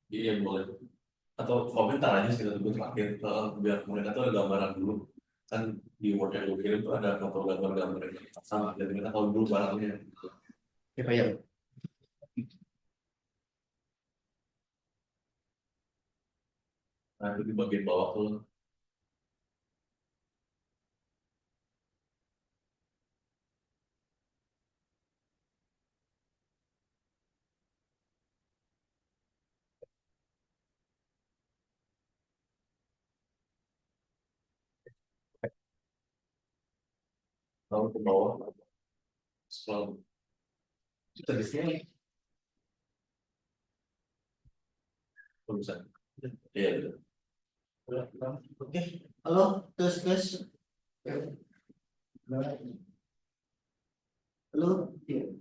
Iya boleh. Atau komentar aja sih tunggu terakhir biar mereka tuh ada gambaran dulu kan di Word yang gue kirim tuh ada foto gambar-gambar yang sama dan kita tahu dulu barangnya. Ya kayak Nah itu di bagian bawah tuh. Tahu ke bawah scroll itu di sini tulisan. Iya betul. oke. Halo, tes tes. Halo. Iya.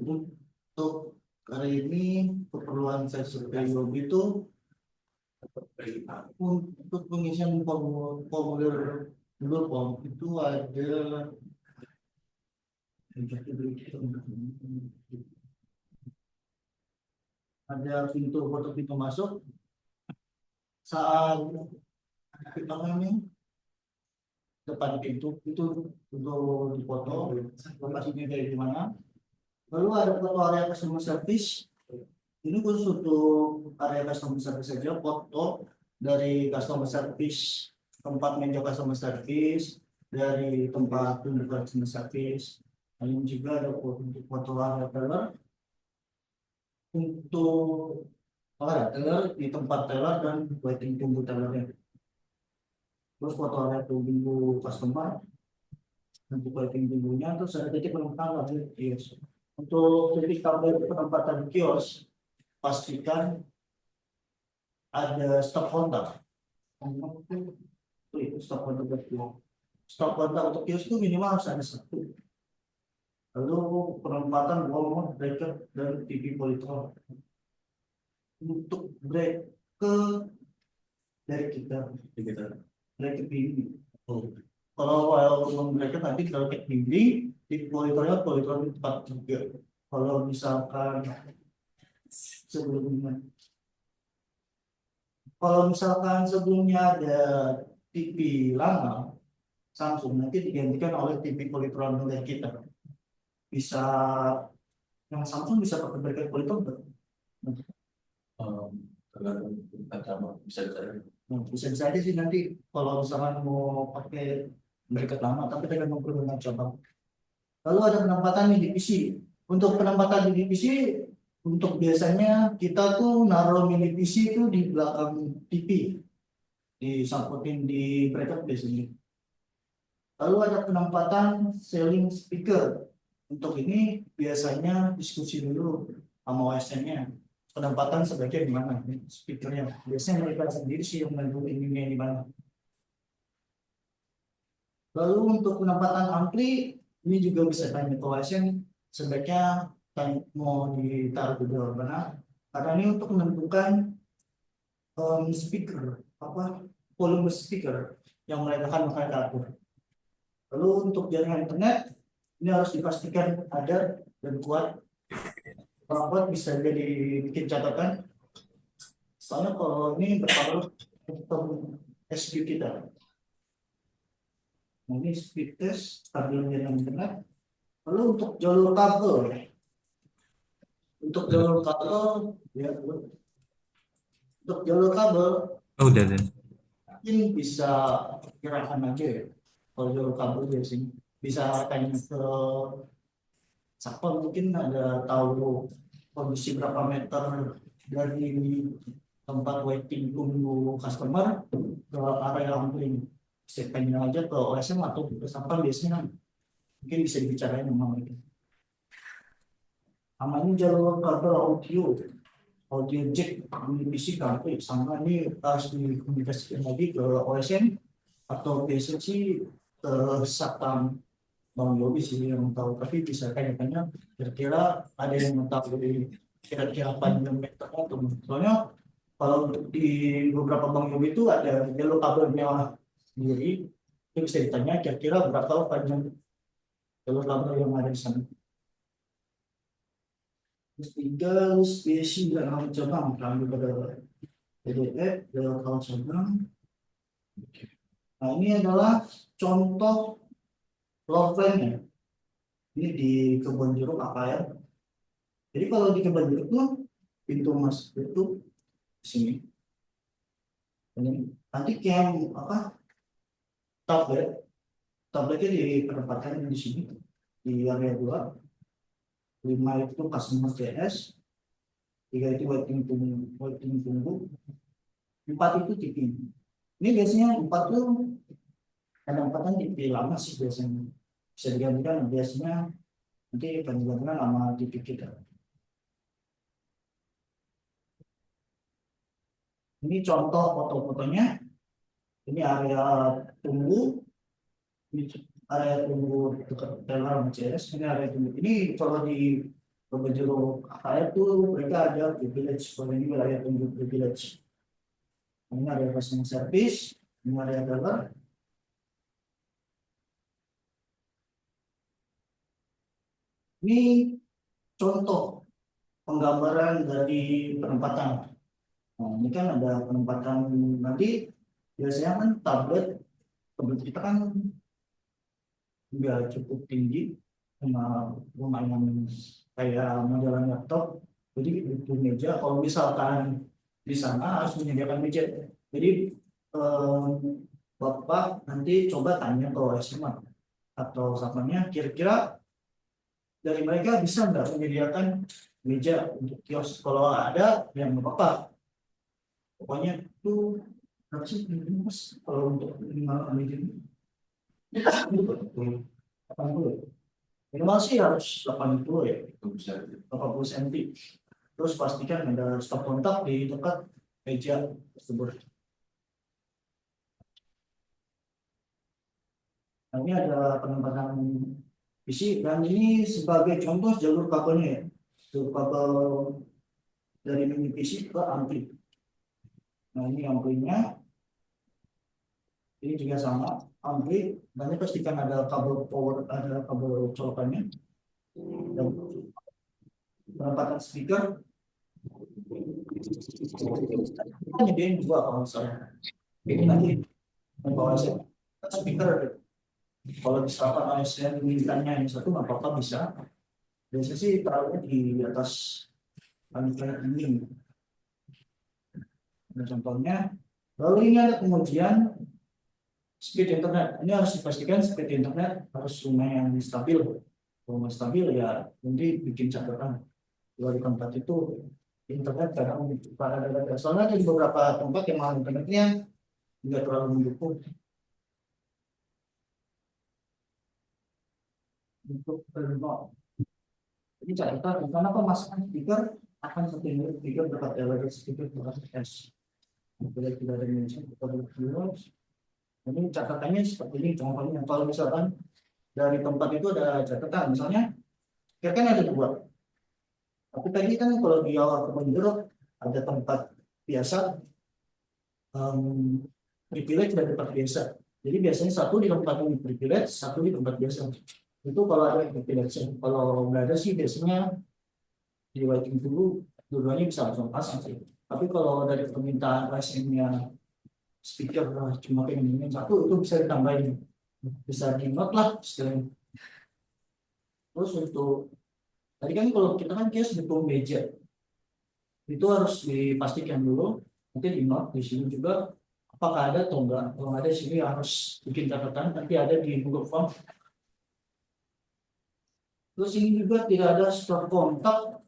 Untuk hari ini keperluan saya survei lobby itu untuk pengisian formulir Google Form itu ada pintu foto pintu masuk saat kita ini depan pintu itu untuk dipoto lokasinya dari mana. Lalu ada foto area customer service. Ini khusus untuk area customer service saja, foto dari customer service, tempat meja customer service, dari tempat tunggu customer service. Lalu juga ada foto untuk foto area teller, untuk area teller di tempat teller dan waiting tunggu tellernya. Terus foto area tunggu customer, untuk waiting tunggunya, terus ada titik penempatan kios. Untuk titik tabel penempatan kios, pastikan ada stop kontak. Stop kontak kios. Stop kontak untuk kios itu minimal harus ada satu. Lalu penempatan wall breaker dan TV monitor. Untuk breaker dari kita breaker ini. Kalau breaker nanti kalau kayak gini, TV monitornya tempat juga. Kalau misalkan sebelumnya sebelumnya ada TV lama Samsung, nanti digantikan oleh TV Polytron dari kita. Bisa yang Samsung bisa pakai bracket Polytron nggak? Tergantung sama Bisa aja sih nanti kalau misalkan mau pakai bracket lama, tapi tergantung peruntukan cabang. Lalu ada penempatan di PC. Untuk penempatan di PC, untuk biasanya kita tuh naruh mini PC itu di belakang TV, disangkutin di bracket biasanya. Lalu ada penempatan selling speaker. Untuk ini biasanya diskusi dulu sama OSN-nya. Penempatan sebaiknya di mana speakernya. Biasanya mereka sendiri sih yang menentukan ininya di mana. Lalu untuk penempatan ampli, ini juga bisa tanya ke OSN, sebaiknya mau ditaruh di bawah mana. Karena ini untuk menentukan speaker, volume speaker yang mereka akan atur. Lalu untuk jaringan internet, ini harus dipastikan ada dan kuat. Kalau kuat bisa jadi bikin catatan. Soalnya kalau ini berpengaruh untuk SQ kita. Nah, ini speed test, stabil jaringan internet. Lalu untuk jalur kabel, ya, untuk jalur kabel, udah deh. ini bisa gerakan aja ya. Kalau jalur kabel biasanya bisa tanya ke siapa mungkin ada tahu kondisi berapa meter dari tempat waiting tunggu customer ke area laundry. Bisa tanya aja ke OSM atau ke siapa biasanya mungkin bisa dibicarain sama mereka. Namanya jalur kabel audio jack di PC sampai sama ini harus dikomunikasikan lagi ke OSM atau biasanya sih ke Satam Bang Yobi sih yang tahu, tapi bisa tanya-tanya kira-kira ada yang tahu dari kira-kira panjang meternya tuh. Soalnya kalau untuk di beberapa bank Yobi itu ada jalur kabelnya sendiri, itu bisa ditanya kira-kira berapa panjang jalur kabel yang ada di sana. Terus tiga, spesies dalam cabang, kami pada PDF, dalam kawan cabang. Nah ini adalah contoh floor plan-nya. Ini di kebun jeruk apa ya? Jadi kalau di kebun jeruk tuh pintu masuk itu di sini. Ini nanti camp apa? Tablet, tabletnya ditempatkan di sini di area 2. 5 itu customer CS, 3 itu waiting tunggu, 4 itu TV. Ini biasanya 4 tuh kadang-kadang TV lama sih biasanya. Bisa digantikan biasanya nanti akan digantikan sama TV kita. Ini contoh foto-fotonya. Ini area tunggu, ini area tunggu dekat dalam CS. Ini area tunggu. Ini kalau di Bejero saya tuh mereka ada privilege. Kalau ini wilayah tunggu privilege. Ini area customer service, ini area driver. Ini contoh penggambaran dari penempatan. Nah, ini kan ada penempatan nanti biasanya kan tablet kita kan juga cukup tinggi sama lumayan kayak modelan laptop. Jadi butuh meja. Kalau misalkan di sana harus menyediakan meja. Jadi eh, Bapak nanti coba tanya ke SMA atau sapanya kira-kira dari mereka bisa nggak menyediakan meja untuk kios. Kalau ada yang nggak apa-apa. Pokoknya itu berapa sih Mas kalau untuk minimal meja ini? 80. Minimal sih harus 80 ya, 80 cm. Terus pastikan ada stop kontak di dekat meja tersebut. Nah, ini ada penempatan PC dan ini sebagai contoh jalur kabelnya ya. Jalur kabel dari mini PC ke ampli. Nah ini amplinya, ini juga sama ampli. Dan pastikan ada kabel power, ada kabel colokannya. Dan penempatan speaker kita nyediain dua kalau misalnya ini nanti membawa speaker. Kalau misalkan ASN mintanya yang satu nggak apa-apa bisa. Biasanya sih taruhnya di atas panitia ini. Nah, contohnya. Lalu ini ada pengujian speed internet. Ini harus dipastikan speed internet harus lumayan stabil. Kalau nggak stabil ya nanti bikin catatan. Kalau di tempat itu internet kadang pada ada soalnya ada di beberapa tempat yang mahal internetnya nggak terlalu mendukung untuk remote. Ini catatan karena pemasangan speaker akan setinggi speaker dapat level speaker berbasis S. Bila tidak ada mention kepada viewers, ini catatannya seperti ini. Contohnya kalau misalkan dari tempat itu ada catatan, misalnya ya kan ada dua. Tapi tadi kan kalau di awal kemenjeruk ada tempat biasa, privilege dan tempat biasa. Jadi biasanya satu di tempat yang privilege, satu di tempat biasa. Itu kalau ada privilege. Kalau nggak ada sih biasanya di waiting dulu, dua-duanya bisa langsung pasang sih. Tapi kalau dari permintaan pasien-nya speaker cuma pengen satu, itu bisa ditambahin, bisa di note lah istilahnya. Terus untuk tadi kan kalau kita kan kios butuh meja, itu harus dipastikan dulu nanti di note di sini juga apakah ada atau enggak. Kalau ada di sini harus bikin catatan, nanti ada di Google Form. Terus ini juga tidak ada stop kontak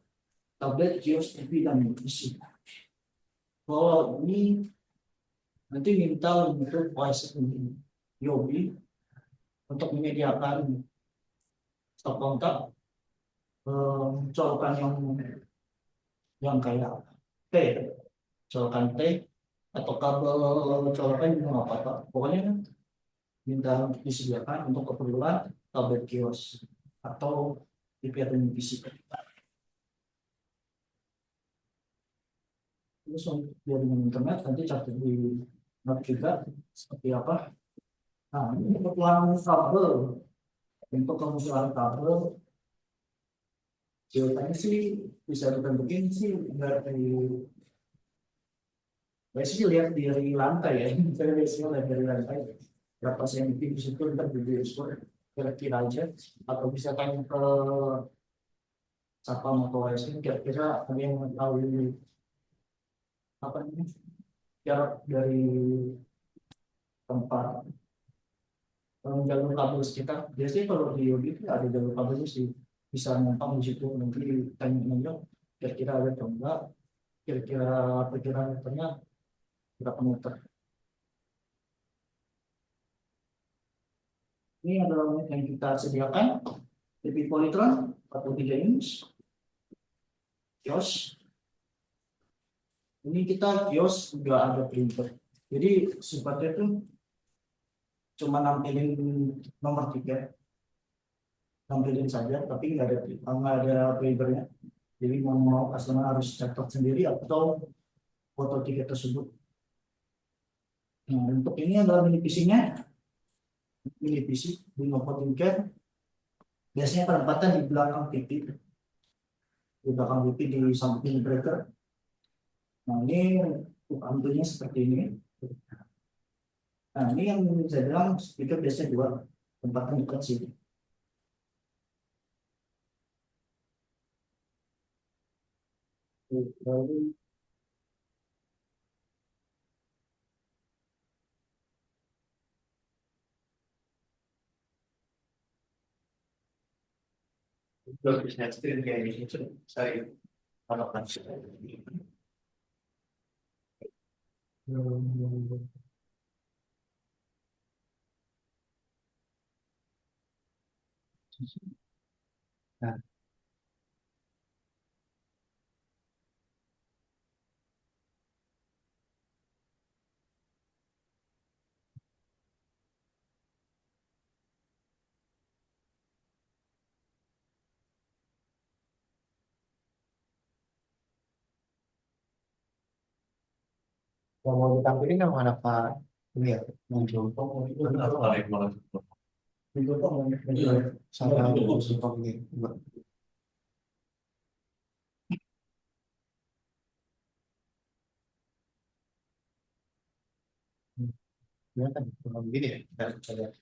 tablet, kios, TV dan PC. Kalau ini nanti minta untuk voice Yobi untuk menyediakan stop kontak colokan yang kayak T, colokan T atau kabel colokan juga nggak apa-apa. Pokoknya minta disediakan untuk keperluan tablet kios atau TV atau PC. Terus untuk jaringan internet nanti catat di note juga seperti apa. Nah, ini kebutuhan kabel. Untuk kebutuhan kabel, jawabannya sih bisa ditentuin sih dari biasanya lihat dari lantai ya. Saya biasanya lihat dari lantai berapa senti di situ ntar di skor kira-kira aja, atau bisa tanya ke satpam atau ASN kira-kira ada yang tahu ini apa ini jarak dari tempat jalur kabel sekitar. Biasanya kalau di Yogi itu ada jalur kabelnya sih, bisa numpang di situ nanti tanya kira-kira ada atau enggak, kira-kira perkiraan meternya berapa meter. Ini adalah unit yang kita sediakan, TV Polytron 43 inch kios. Ini kita kios nggak ada printer, jadi sifatnya tuh cuma nampilin nomor tiga, nampilin saja tapi nggak ada printernya. Jadi mau customer harus cetak sendiri atau foto tiket tersebut. Nah, untuk ini adalah mini PC-nya, mini PC di foto tiket. Biasanya penempatan di belakang TV, di belakang TV di samping breaker. Nah, ini untuk ambilnya seperti ini. Nah, ini yang saya bilang speaker biasanya dua, tempatnya dekat sini. Lalu bisa stream kayak gitu, saya harapkan. Nah, kalau mau ditampilin kan mana Pak? Ini ya, muncul. Oh, itu Kan harus tarik banget. itu kok Iya. sama Cukup. Singkong ini. Ya kan, kalau begini ya, kita lihat.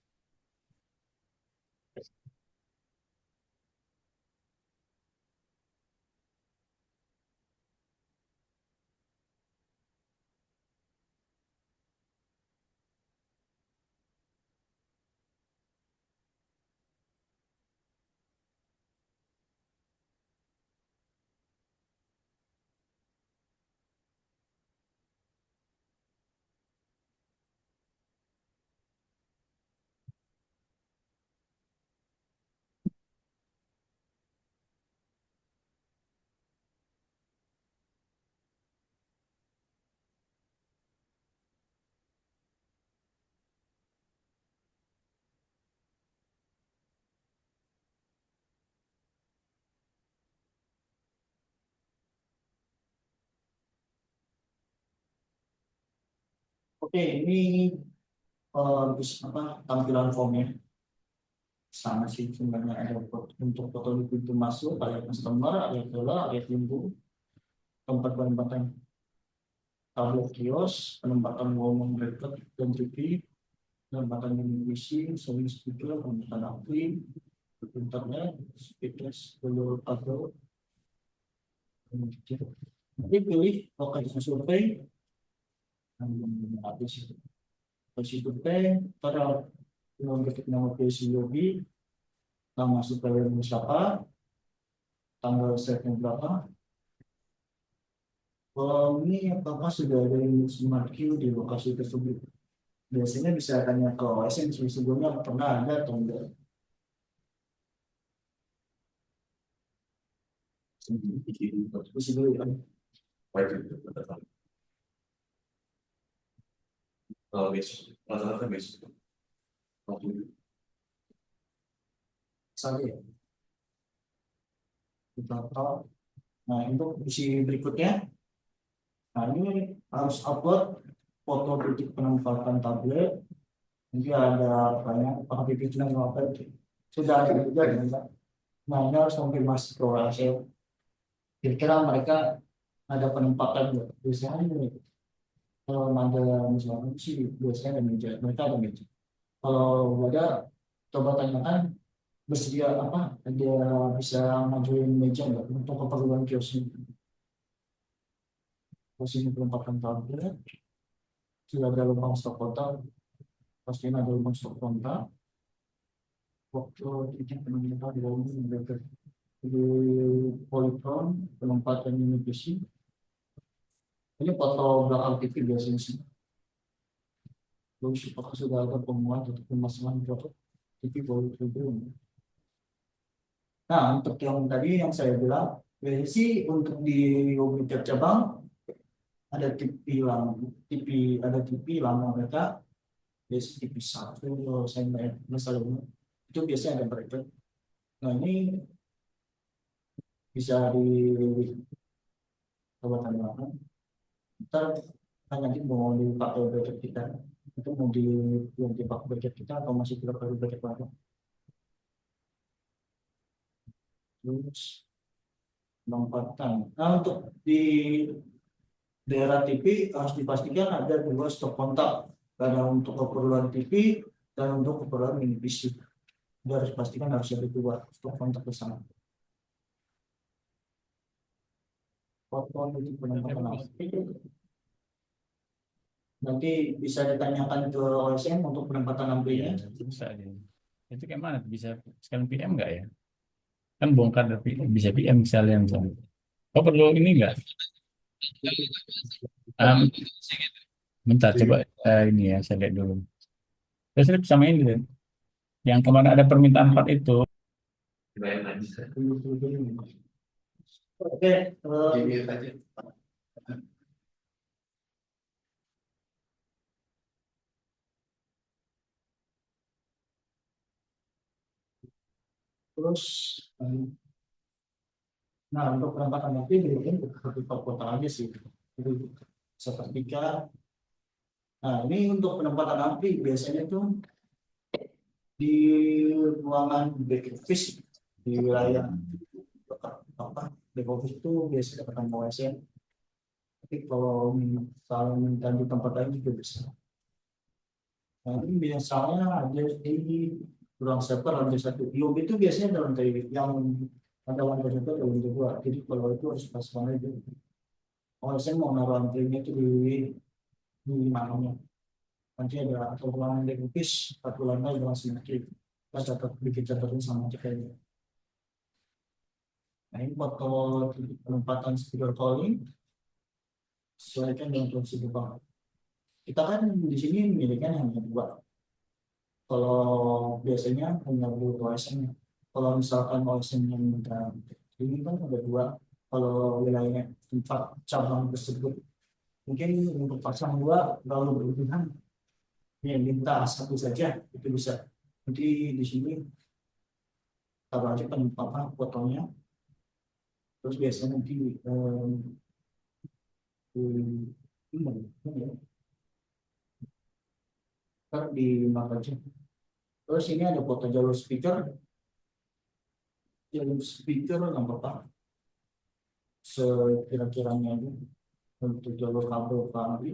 Oke, ini apa tampilan formnya sama sih sebenarnya, ada untuk foto di pintu masuk, area customer, area keluar, area pintu, tempat penempatan tablet kios, penempatan volume breaker dan TV, penempatan mini sound speaker, penempatan ampli, internet, speakers, jalur kabel. Nanti pilih lokasi survei, habis lokasi survei, pada ketik nama PC lobby, nama supplier siapa, tanggal setnya berapa. Kalau ini apakah sudah ada yang smart queue di lokasi tersebut? Biasanya bisa tanya ke OSN sebelumnya pernah ada atau enggak. Terus dulu ya. Baik, itu betul. Kalau besok, rata-rata besok. Waktu itu. Misalnya ya. Kita tahu. Nah, untuk isi berikutnya Nah ini harus upload foto titik penempatan tablet. Nanti ada banyak apakah titiknya apa itu. Sudah ada juga ya. Nah ini harus konfirmasi ke OSM. Kira-kira mereka ada penempatan nggak? Biasanya ini, kalau ada misalnya sih biasanya ada meja, mereka ada meja. Kalau ada, coba tanyakan bersedia apa? Ada bisa majuin meja nggak untuk keperluan kios ini? Kios ini penempatan tablet, sudah ada lubang stok kontak, pastinya ada lubang stok kontak. Waktu titik penempatan di dalam ini di polytron penempatan unit besi. Ini foto belakang TV biasanya sih. Terus apakah sudah ada pemuat atau pemasangan foto TV polytron? Nah, untuk yang tadi yang saya bilang, biasanya sih untuk di unit cabang ada TV lama, ada TV lama mereka, biasanya TV satu, kalau saya nggak masalah itu biasanya ada mereka. Nah ini bisa coba tambahkan. Ntar kan nanti mau dipakai budget kita, itu mau yang dipakai budget kita atau masih tidak perlu budget baru. Terus penempatan. Nah untuk di daerah TV harus dipastikan ada dua stok kontak, karena untuk keperluan TV dan untuk keperluan mini PC. Dia harus pastikan harus ada dua stok kontak di sana. Foto itu penempatan nanti bisa ditanyakan ke OSM untuk penempatan amplinya. Bisa aja. Itu kayak mana? Bisa sekalian PM nggak ya? Kan bongkar dari bisa PM misalnya. Oh perlu ini nggak? Um, Bentar coba ini ya saya lihat dulu. Saya bisa main dulu. Yang kemarin ada permintaan part itu. Dibayar aja. Oke, Ini aja. terus nah untuk penempatan nanti mungkin seperti kota aja sih. Jadi sepertiga. Nah ini untuk penempatan api biasanya tuh di ruangan back office di wilayah apa back office itu biasanya dekat OSN. Tapi kalau minta di tempat lain juga bisa. Nah ini biasanya ada di ruang server lantai satu. Lobby itu biasanya ada lantai yang ada lantai satu ada lantai dua. Jadi kalau itu harus pas mana itu. OSN mau naruh lantainya itu di mananya. Nanti ada atau ruangan back office satu lantai langsung nanti kita catat bikin catatan sama ceknya. Nah ini foto penempatan speaker calling sesuaikan dengan prosedur bank. Kita kan di sini miliknya hanya dua. Kalau biasanya hanya dua OSM. Kalau misalkan OSM yang minta ini kan ada dua. Kalau wilayahnya tempat cabang tersebut mungkin untuk pasang dua terlalu berlebihan. Ya minta satu saja itu bisa. Nanti di sini taruh aja penempatan fotonya. Terus biasanya nanti di aja. Terus ini ada foto jalur speaker nggak apa-apa sekira-kiranya itu untuk jalur kabel KABI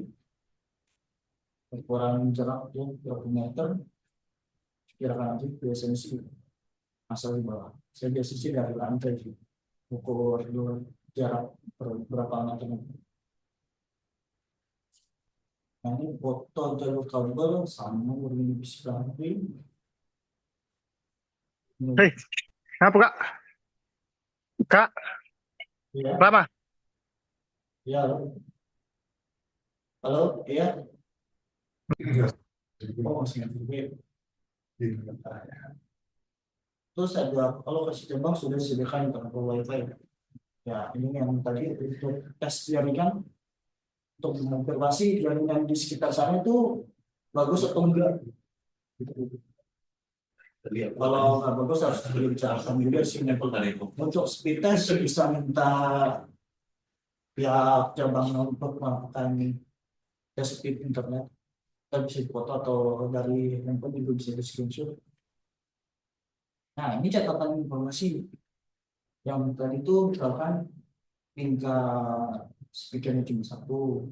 ukuran jarak ya berapa meter kira-kira aja biasanya sih asal di bawah. Saya biasanya sih dari lantai sih ukur jarak berapa meter. Nah, ini foto jalur kabel sama begini bisa Hei, apa kak? Kak, ya, lama? ya, halo, ya, oh masih terus ada kalau kasih jambang sudah disediakan internet wifi ya ini yang tadi untuk tes jaringan untuk mengonfirmasi jaringan di sekitar sana itu bagus atau enggak. Kalau nggak bagus harus dibicarakan juga sih. Untuk speed test bisa minta pihak cabang untuk melakukan tes speed internet, kita bisa foto atau dari handphone juga bisa di screenshot. Nah, ini catatan informasi yang tadi itu misalkan tingkat speakernya cuma satu,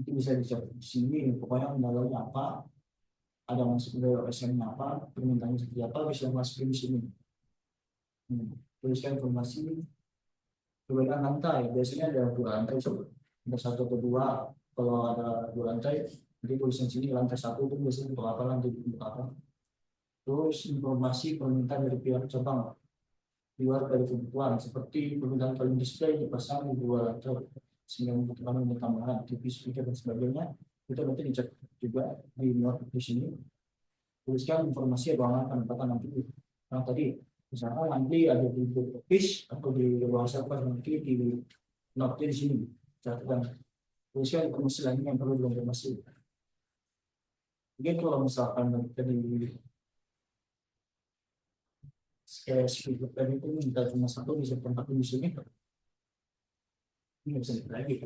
itu bisa dicek di sini. Pokoknya kendalanya apa, ada masuk ke SM-nya apa, permintaannya seperti apa, bisa masukin di sini. Tuliskan informasi perbedaan lantai. Biasanya ada 2 lantai, ada 1 atau 2. Kalau ada 2 lantai, jadi tulisan sini lantai 1 itu biasanya untuk apa, lantai untuk apa. Terus informasi permintaan dari pihak cabang di luar dari kebutuhan, seperti permintaan paling display dipasang di 2 lantai sehingga membutuhkan unit tambahan TV, speaker dan sebagainya. Itu nanti dicek juga di luar di sini. Tuliskan informasi ruangan penempatan nanti. Nah tadi misalnya nanti ada di office atau di ruang server, nanti di note di sini catatan. Tuliskan informasi lainnya yang perlu dikonfirmasi. Mungkin kalau misalkan tadi speaker tadi itu minta cuma satu, bisa tempatin di sini. Ini bisa lagi.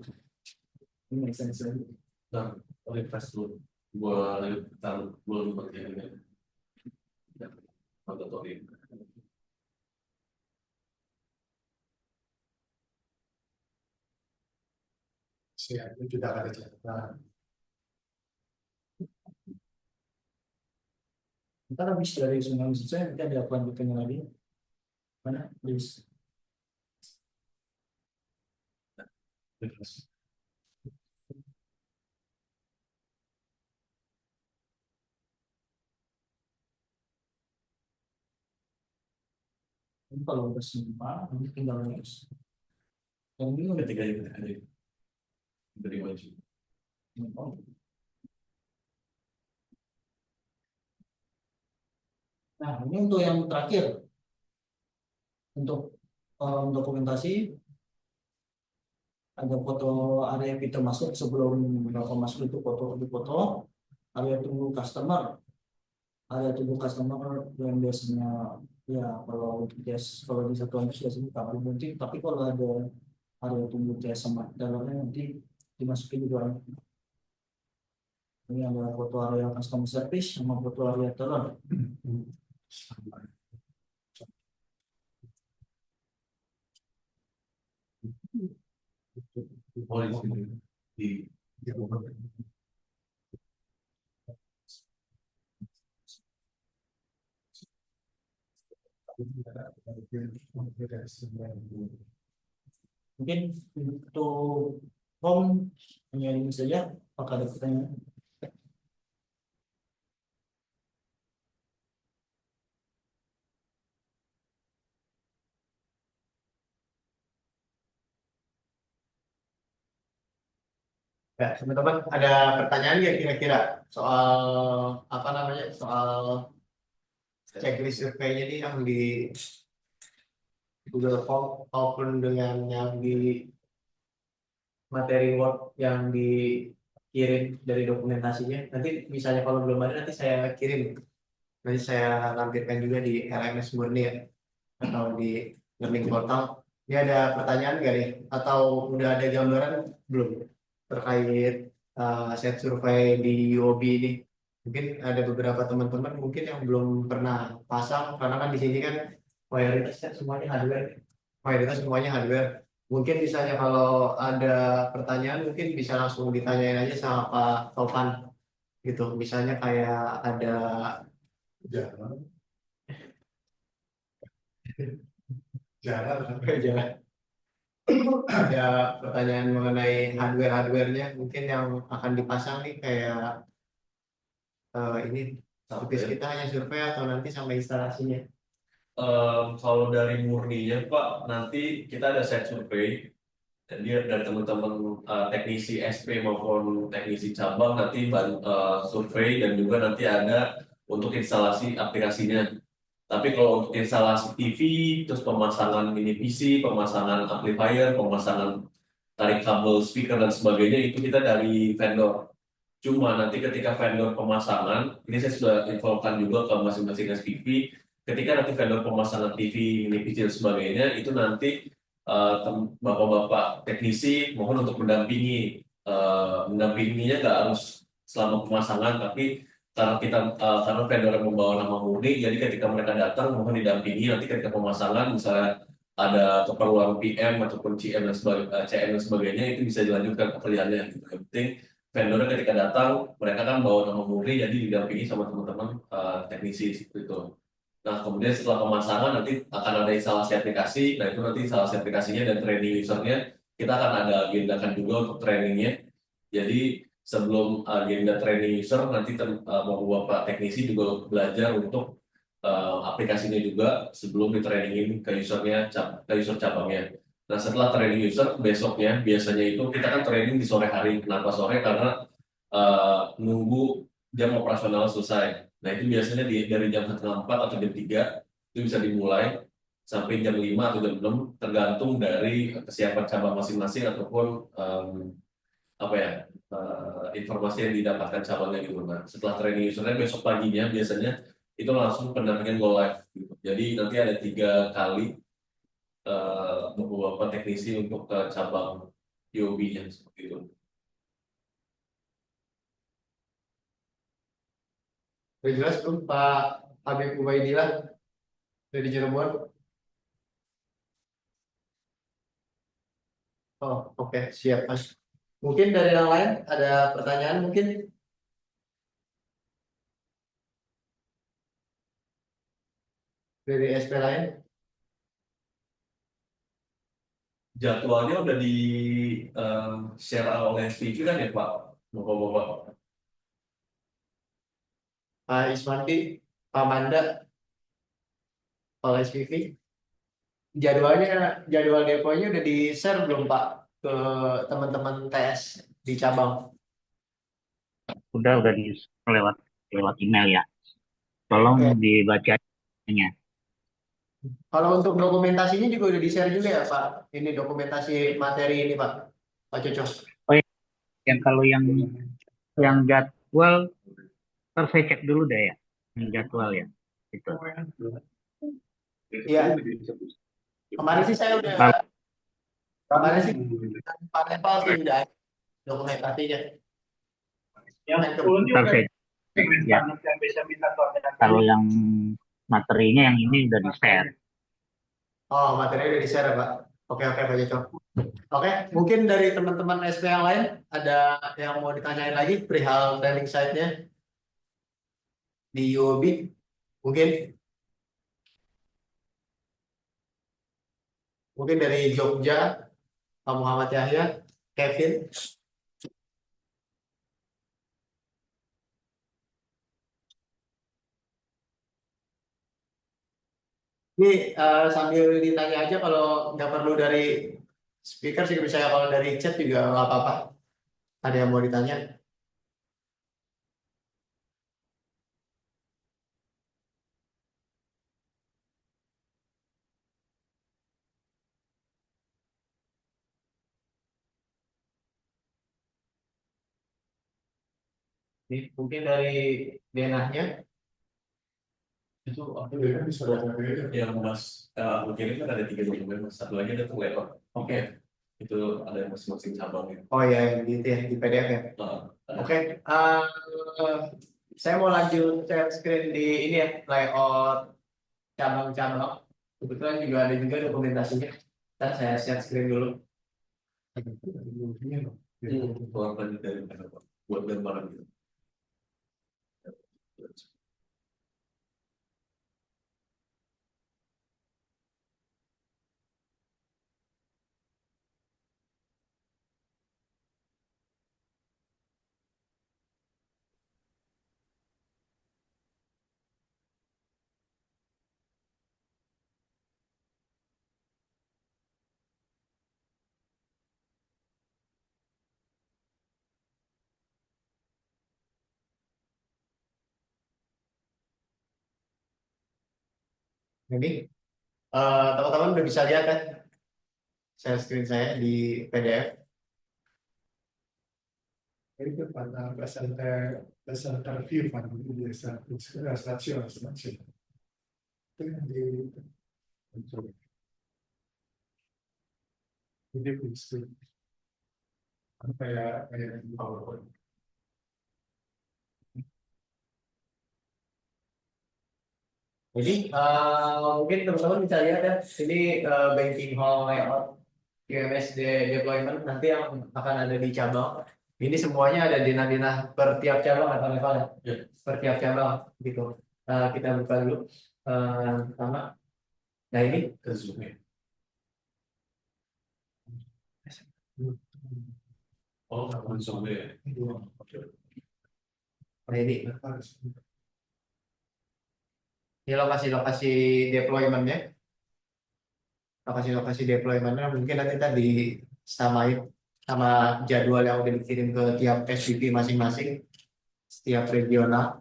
Ini bisa lagi. Nah, refresh dulu. Gua lagi taruh belum pakai ini. Ya, mandatory. Siap, itu sudah ada catatan. Ntar habis dari semua selesai, nanti ada lanjutannya lagi. Mana? Please. Refresh. Ini kalau udah semua, nanti tinggal next. Yang ini udah Ketika itu ada dari maju. Nah, ini untuk yang terakhir. Untuk dokumentasi, ada foto area kita masuk sebelum berapa masuk itu foto, area tunggu customer, yang biasanya ya kalau untuk tes, kalau di satuan tes biasanya kamar bunting, tapi kalau ada area tunggu tes sama dalamnya nanti dimasukin juga. Ini ada foto area customer service sama foto area teller. Oh, di sini. Di Mungkin untuk home hanya ini saja. Apakah ada pertanyaan? Ya, teman-teman ada pertanyaan nggak kira-kira soal apa namanya, soal checklist surveinya nih yang di Google Form maupun dengan yang di materi Word yang dikirim dari dokumentasinya. Nanti misalnya kalau belum ada nanti saya kirim. Nanti saya lampirkan juga di LMS Murni ya, atau di Learning Portal. Ini ada pertanyaan nggak nih? Atau udah ada gambaran belum terkait set survei di UOB ini? Mungkin ada beberapa teman-teman mungkin yang belum pernah pasang, karena kan di sini kan mayoritasnya semuanya hardware. Mungkin misalnya kalau ada pertanyaan mungkin bisa langsung ditanyain aja sama Pak Topan gitu. Misalnya kayak ada Jangan. jangan ada pertanyaan mengenai hardware-hardwarenya mungkin yang akan dipasang nih, kayak ini office kita hanya survei atau nanti sampai instalasinya. Kalau dari murninya Pak, nanti kita ada set survei. Jadi dari teman-teman teknisi SP maupun teknisi cabang nanti survei, dan juga nanti ada untuk instalasi aplikasinya. Tapi kalau untuk instalasi TV, terus pemasangan mini PC, pemasangan amplifier, pemasangan tarik kabel speaker dan sebagainya, itu kita dari vendor. Cuma nanti ketika vendor pemasangan, ini saya sudah infokan juga ke masing-masing SPV, ketika nanti vendor pemasangan TV, mini PC dan sebagainya, itu nanti bapak-bapak teknisi mohon untuk mendampingi. Mendampinginya nggak harus selama pemasangan, tapi karena vendor yang membawa nama murni, jadi ketika mereka datang mohon didampingi. Nanti ketika pemasangan misalnya ada keperluan PM ataupun CM dan sebagainya, itu bisa dilanjutkan pekerjaannya gitu. Yang penting vendornya ketika datang mereka kan bawa nama murni, jadi didampingi sama teman-teman teknisi seperti itu. Nah, kemudian setelah pemasangan nanti akan ada instalasi aplikasi. Nah, itu nanti instalasi aplikasinya dan training usernya kita akan ada agendakan juga untuk trainingnya. Jadi sebelum agenda training user nanti mau bapak teknisi juga belajar untuk aplikasinya juga sebelum di trainingin ke ke user cabangnya. Nah, setelah training user besoknya biasanya itu kita kan training di sore hari. Kenapa sore? Karena nunggu jam operasional selesai. Nah, itu biasanya dari jam setengah 4 atau jam 3 itu bisa dimulai sampai jam 5 atau jam 6 tergantung dari kesiapan cabang masing-masing ataupun apa ya informasi yang didapatkan cabangnya gitu. Nah, setelah training usernya besok paginya biasanya itu langsung pendampingan go live gitu. Jadi nanti ada 3 kali beberapa teknisi untuk ke cabang UOB-nya seperti itu. Udah jelas belum Pak Habib Ubaidillah dari Cirebon? Oh, oke, siap Mas. Mungkin dari yang lain ada pertanyaan mungkin dari SP lain? Jadwalnya udah di share oleh SPV kan ya Pak, bapak-bapak. Pak Iswanti, Pak Manda, Pak SPV. Jadwal deponya udah di-share belum Pak ke teman-teman TS di cabang? Udah di lewat lewat email ya. Tolong Oke. dibacanya. Kalau untuk dokumentasinya juga udah di-share juga ya Pak? Ini dokumentasi materi ini Pak, Pak Coco. Oh ya, yang kalau yang jadwal, ntar saya cek dulu deh ya. Yang jadwal ya. Itu. Iya, kemarin sih saya udah, Kalau kemarin sih Pak Nepal sih udah ada dokumentasinya. ntar saya cek ya. Kalau yang materinya yang ini udah di-share. Oh, materinya udah di-share ya Pak. Oke, oke Pak Coco. Oke, mungkin dari teman-teman SP yang lain ada yang mau ditanyain lagi perihal training site-nya di UOB? Mungkin mungkin dari Jogja, Pak Muhammad Yahya, Kevin. Ini sambil ditanya aja kalau nggak perlu dari speaker sih bisa kalau dari chat juga nggak apa-apa. Ada yang mau ditanya? Nih, mungkin dari denahnya. Itu aku yang Mas aku kirim kan ada 3 dokumen, Mas. Satu lagi ada tuh laptop. Oke, itu ada masing-masing cabangnya. Oh ya, gitu ya di PDF ya. Oke, saya mau lanjut share screen di ini ya layout cabang-cabang. Kebetulan juga ada juga dokumentasinya. Ntar saya share screen dulu. Keluar lanjut dari mana Pak? Buat gambaran gitu. Jadi teman-teman udah bisa lihat kan share screen saya di PDF. Itu pada peserta FIFA biasa stasiun. Itu yang di Ini bisa kayak di PowerPoint. Jadi mungkin teman-teman bisa lihat ya, ini banking hall layout QMS deployment nanti yang akan ada di cabang. Ini semuanya ada denah-denah per tiap cabang atau level ya? Ya. Per tiap cabang gitu. Kita buka dulu pertama. Nah ini Ke Zoom ya. Oh, kapan Zoom ya? nah ini lokasi-lokasi deploymentnya. Lokasi-lokasi deploymentnya mungkin nanti tadi samain sama jadwal yang udah dikirim ke tiap SVP masing-masing setiap regional.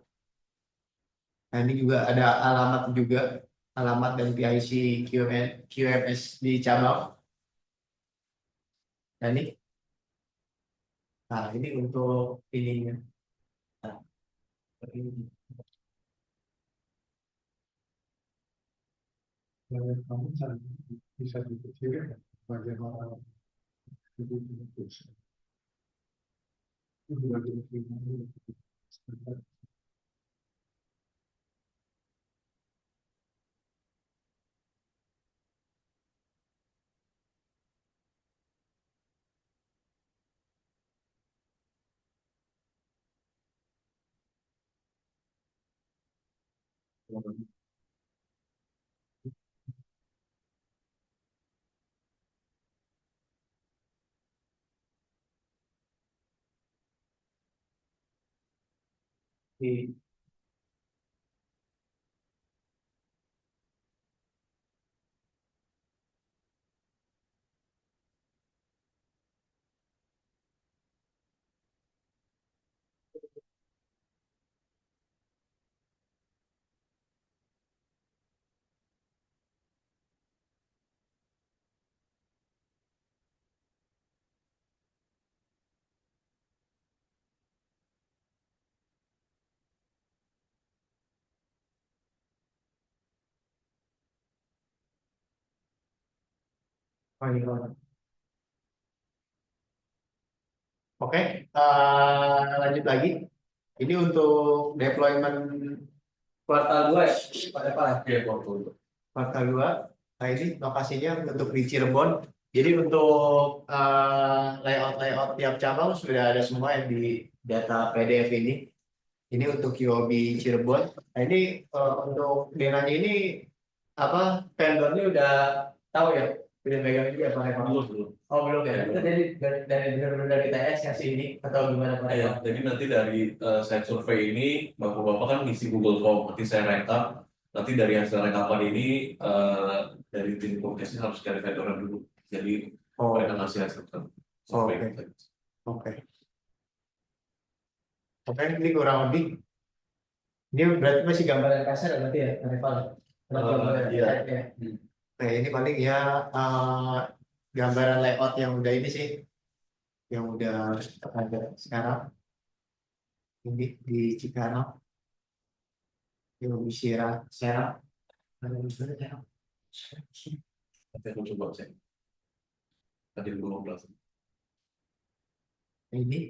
Nah ini juga ada alamat dan PIC QMS di cabang. Nah ini untuk ininya. Nah, ini. Kamu bisa dipikirkan bagaimana itu bisa. Itu bagaimana. Di ini kawan. Oke, lanjut lagi. Ini untuk deployment kuartal 2 ya, pada apa? Iya, waktu. Kuartal 2. Nah ini lokasinya untuk di Cirebon. Jadi untuk layout tiap cabang sudah ada semua yang di data PDF ini. Ini untuk UOB Cirebon. Nah ini untuk denanya ini apa vendornya udah tahu ya? Udah megang juga Pak Revan? Belum. Oh belum ya? Belum. Itu dari benar-benar dari TS ngasih ini atau gimana Pak Ya, Revan? jadi nanti dari site survei ini, bapak-bapak kan ngisi Google Form, nanti saya rekap, nanti dari hasil rekapan ini dari tim podcastnya harus cari vendornya dulu. Jadi Oh, mereka ngasih hasil survei. oke. Oke, ini kurang lebih. Ini berarti masih gambaran kasar ya berarti ya, Pak Revan? Gambaran iya. kasar, ya. Nah ini paling ya gambaran layout yang udah ini sih, yang udah ada sekarang. Ini di Cikarang, di Serang. Ada di mana Serang? Nanti aku coba cek. Tadi belum belas. Ini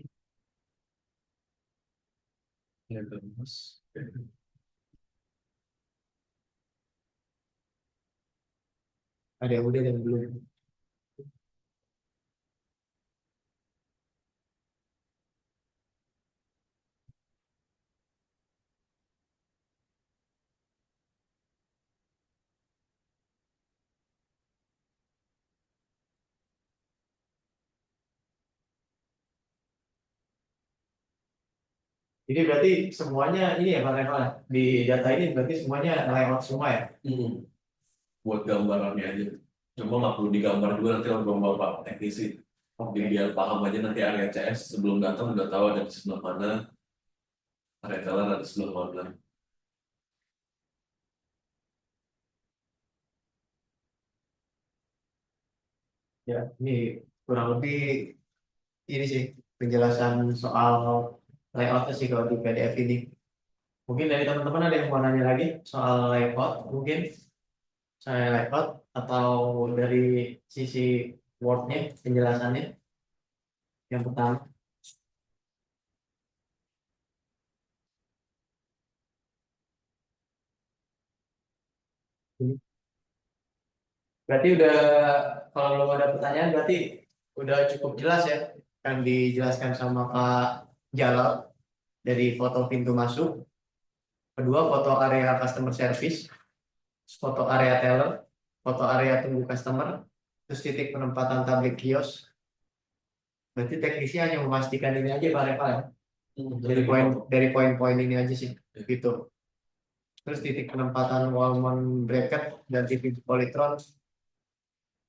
Ya, terus. ada yang udah dan belum. Jadi berarti semuanya ini ya Pak Revan, di data ini berarti semuanya layout semua ya? Buat gambarannya aja. Cuma nggak perlu digambar juga nanti orang bapak teknisi. Jadi biar paham aja nanti area CS sebelum datang udah tahu ada di sebelah mana, area jalan ada di sebelah mana. Ya, ini kurang lebih ini sih penjelasan soal layoutnya sih kalau di PDF ini. Mungkin dari teman-teman ada yang mau nanya lagi soal layout, mungkin saya layout atau dari sisi Word-nya, penjelasannya yang pertama. Berarti udah, kalau belum ada pertanyaan berarti udah cukup jelas ya, kan dijelaskan sama Kak Jalal dari foto pintu masuk, kedua foto area customer service, foto area teller, foto area tunggu customer, terus titik penempatan tablik kios. Berarti teknisi hanya memastikan ini aja Pak Reva ya? Dari poin-poin ini aja sih gitu. Terus titik penempatan wall mount bracket dan TV polytron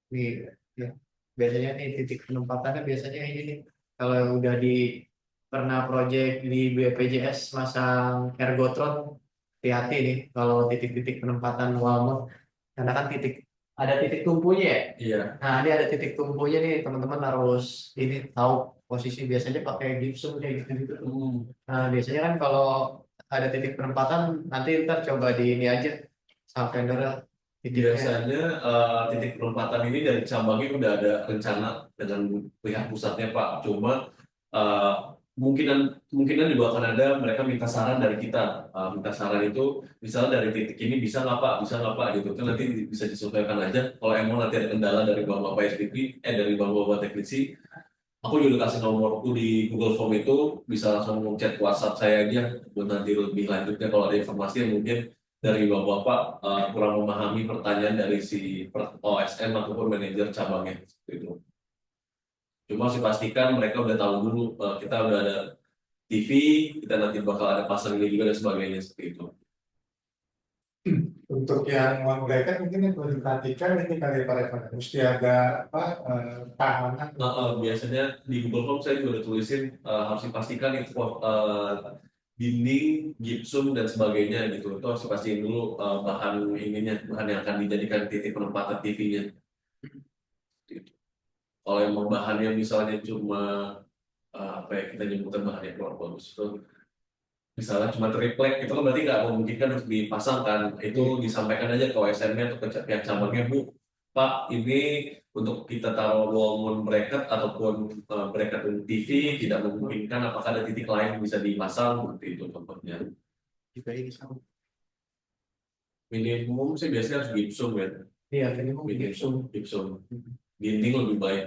nih ya. Biasanya nih titik penempatannya biasanya ini nih. Kalau udah di pernah project di BPJS masang ergotron, hati-hati nih kalau titik-titik penempatan wall mount karena kan ada titik tumpunya ya. Iya. Nah, ini ada titik tumpunya nih, teman-teman harus ini tahu posisi, biasanya pakai gypsum kayak gitu. Nah, biasanya kan kalau ada titik penempatan, nanti ntar coba di ini aja sama vendor titiknya. Biasanya titik penempatan ini dari cabangnya udah ada rencana dengan pihak pusatnya Pak. Cuma eh, kemungkinan juga akan ada mereka minta saran dari kita. Minta saran itu misalnya dari titik ini bisa nggak Pak, bisa nggak Pak gitu. Kan nanti bisa disesuaikan aja. Kalau emang nanti ada kendala dari bapak-bapak SPP, dari bapak-bapak teknisi, aku juga kasih nomorku di Google Form itu, bisa langsung chat WhatsApp saya aja buat nanti lebih lanjutnya kalau ada informasi yang mungkin dari bapak-bapak kurang memahami pertanyaan dari si OSM ataupun manajer cabangnya seperti itu. Cuma sih pastikan mereka udah tahu dulu kita udah ada TV, kita nanti bakal ada pasang ini juga dan sebagainya seperti itu. Untuk yang mereka mungkin yang perlu diperhatikan ini kali Pak Reva, mesti ada apa tahanan. Biasanya di Google Form saya juga udah tulisin harus dipastikan itu dinding, gypsum dan sebagainya gitu. Itu harus pastiin dulu bahan bahan yang akan dijadikan titik penempatan TV-nya. Gitu. Kalau emang bahannya misalnya cuma apa ya kita nyebutkan bahan yang kurang bagus itu, misalnya cuma triplek itu kan berarti nggak memungkinkan untuk dipasangkan. Itu disampaikan aja ke OSM-nya atau ke pihak cabangnya, Bu, Pak, ini untuk kita taruh wall mount bracket ataupun bracket TV tidak memungkinkan, apakah ada titik lain yang bisa dipasang seperti itu contohnya. Juga ini sama. Minimum sih biasanya harus gypsum ya. Iya, minimum gypsum. Gypsum. Dinding lebih baik.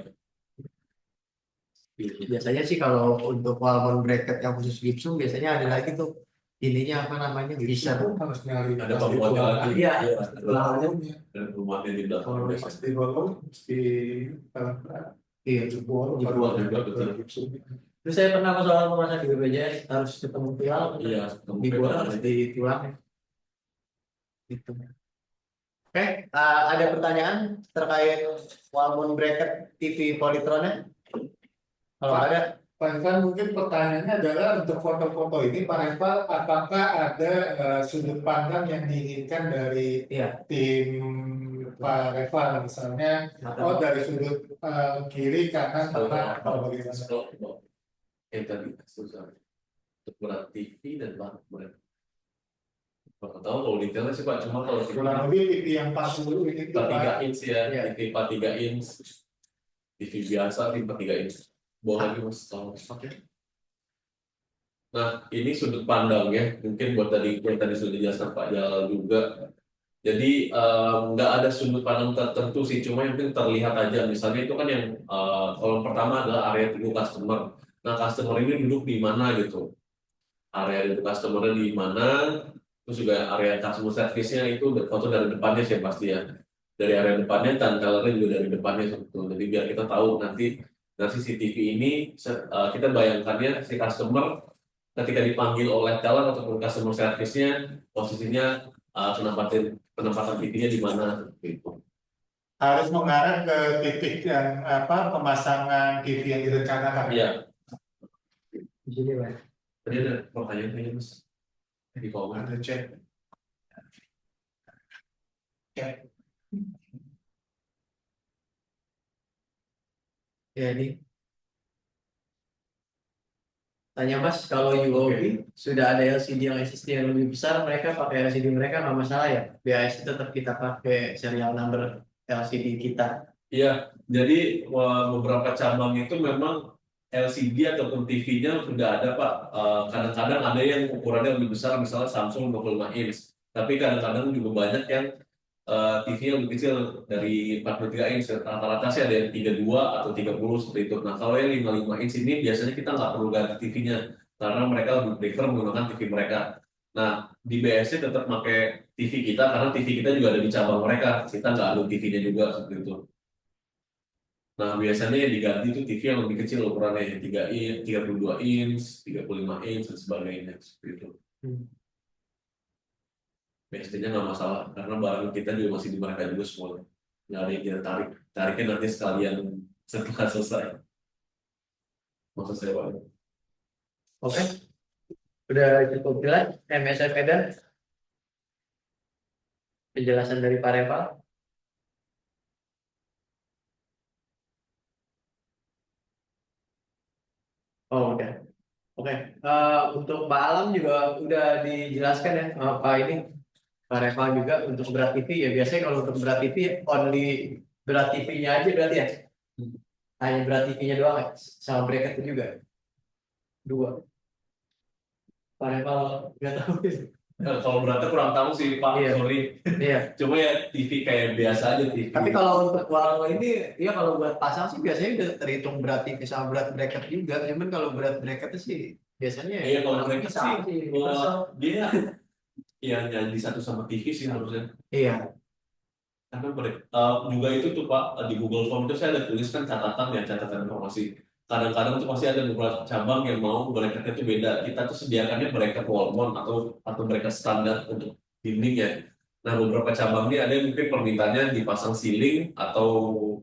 Biasanya sih kalau untuk wall mount bracket yang khusus gypsum biasanya ada lagi tuh ininya apa namanya, bisa Harus nyari Ada pembuatnya lagi. Iya. Dan rumahnya di belakang. Kalau pasti bolong, mesti Iya, jebol, Jebol juga, betul. terus saya pernah masalah memasang di BPJS harus ketemu tulang, Iya, dibuat harus di tulang gitu. Oke, ada pertanyaan terkait wall mount bracket TV polytronnya? Kalau ada, Pak Reva, mungkin pertanyaannya adalah untuk foto-foto ini Pak Reva, apakah ada sudut pandang yang diinginkan dari iya, tim Pak Reva misalnya, oh dari sudut kiri kanan tengah atau bagaimana? Yang tadi susah untuk berat TV dan berat. Nggak tahu kalau detailnya sih Pak, cuma kalau Kurang lebih TV yang 40 ini tuh 43 Pak. inch ya, Iya. TV 43 inch, TV biasa TV 43 inch. Boleh lagi Mas, tolong. oke. Nah, ini sudut pandang ya, mungkin buat tadi yang tadi sudah dijelaskan Pak Jalal juga. Jadi nggak ada sudut pandang tertentu sih, cuma yang penting terlihat aja. Misalnya itu kan yang kolom pertama adalah area tunggu customer. Nah, customer ini duduk di mana gitu? Area itu customer-nya di mana? Terus juga area customer service-nya itu foto dari depannya sih pasti ya. Dari area depannya dan teller-nya juga dari depannya sebetulnya. Jadi biar kita tahu nanti dari CCTV ini kita bayangkannya si customer ketika dipanggil oleh teller ataupun customer service-nya posisinya penempatan TV-nya di mana gitu. Harus mengarah ke titik yang apa pemasangan TV yang direncanakan. Iya, Di sini Pak. tadi ada pertanyaan kayaknya Mas di bawah. Ada cek. Cek. Ya, ini. Tanya Mas, kalau UOB sudah ada LCD yang existing yang lebih besar, mereka pakai LCD mereka nggak masalah ya? BAS tetap kita pakai serial number LCD kita. Iya, jadi beberapa cabang itu memang LCD ataupun TV-nya sudah ada Pak. Kadang-kadang ada yang ukurannya lebih besar, misalnya Samsung 25 inch. Tapi kadang-kadang juga banyak yang TV-nya lebih kecil dari 43 inch. Rata-rata sih ada yang 32 atau 30 seperti itu. Nah, kalau yang 55 inch ini biasanya kita nggak perlu ganti TV-nya karena mereka lebih prefer menggunakan TV mereka. Nah, di BSC tetap pakai TV kita karena TV kita juga ada di cabang mereka. Kita nggak ada TV-nya juga seperti itu. Nah, biasanya yang diganti itu TV yang lebih kecil ukurannya yang 3 inch, 32 inch, 35 inch, dan sebagainya. Seperti itu. Biasanya nggak masalah, karena barang kita juga masih di mereka juga semua. Nggak ada yang kita tarik. Tariknya nanti sekalian setelah selesai. Maksud saya, Pak. Oke, udah cukup jelas MSF dan penjelasan dari Pak Reval. Oh, udah. Oke, untuk Pak Alam juga udah dijelaskan ya, Pak ini, Pak Reval juga untuk berat TV ya. Biasanya kalau untuk berat TV only berat TV-nya aja berarti ya. Hanya berat TV-nya doang ya, sama bracket juga. Dua. Pak Reval nggak tahu. Kalau berarti kurang tahu sih, Pak. Iya. Sorry. Iya. Cuma ya TV kayak biasa aja TV. Tapi kalau untuk walau ini, ya kalau buat pasang sih biasanya udah terhitung berat TV sama berat bracket juga. Cuman kalau berat bracket sih biasanya Iya, kalau mereka sih, sama sih. dia yang di satu sama TV sih harusnya. Iya. Karena juga itu tuh Pak, di Google Form itu saya ada tuliskan catatan ya, catatan informasi. Kadang-kadang tuh pasti ada beberapa cabang yang mau bracketnya itu beda. Kita tuh sediakannya bracket wall mount atau bracket standar untuk dinding ya. Nah, beberapa cabang ini ada yang mungkin permintaannya dipasang ceiling atau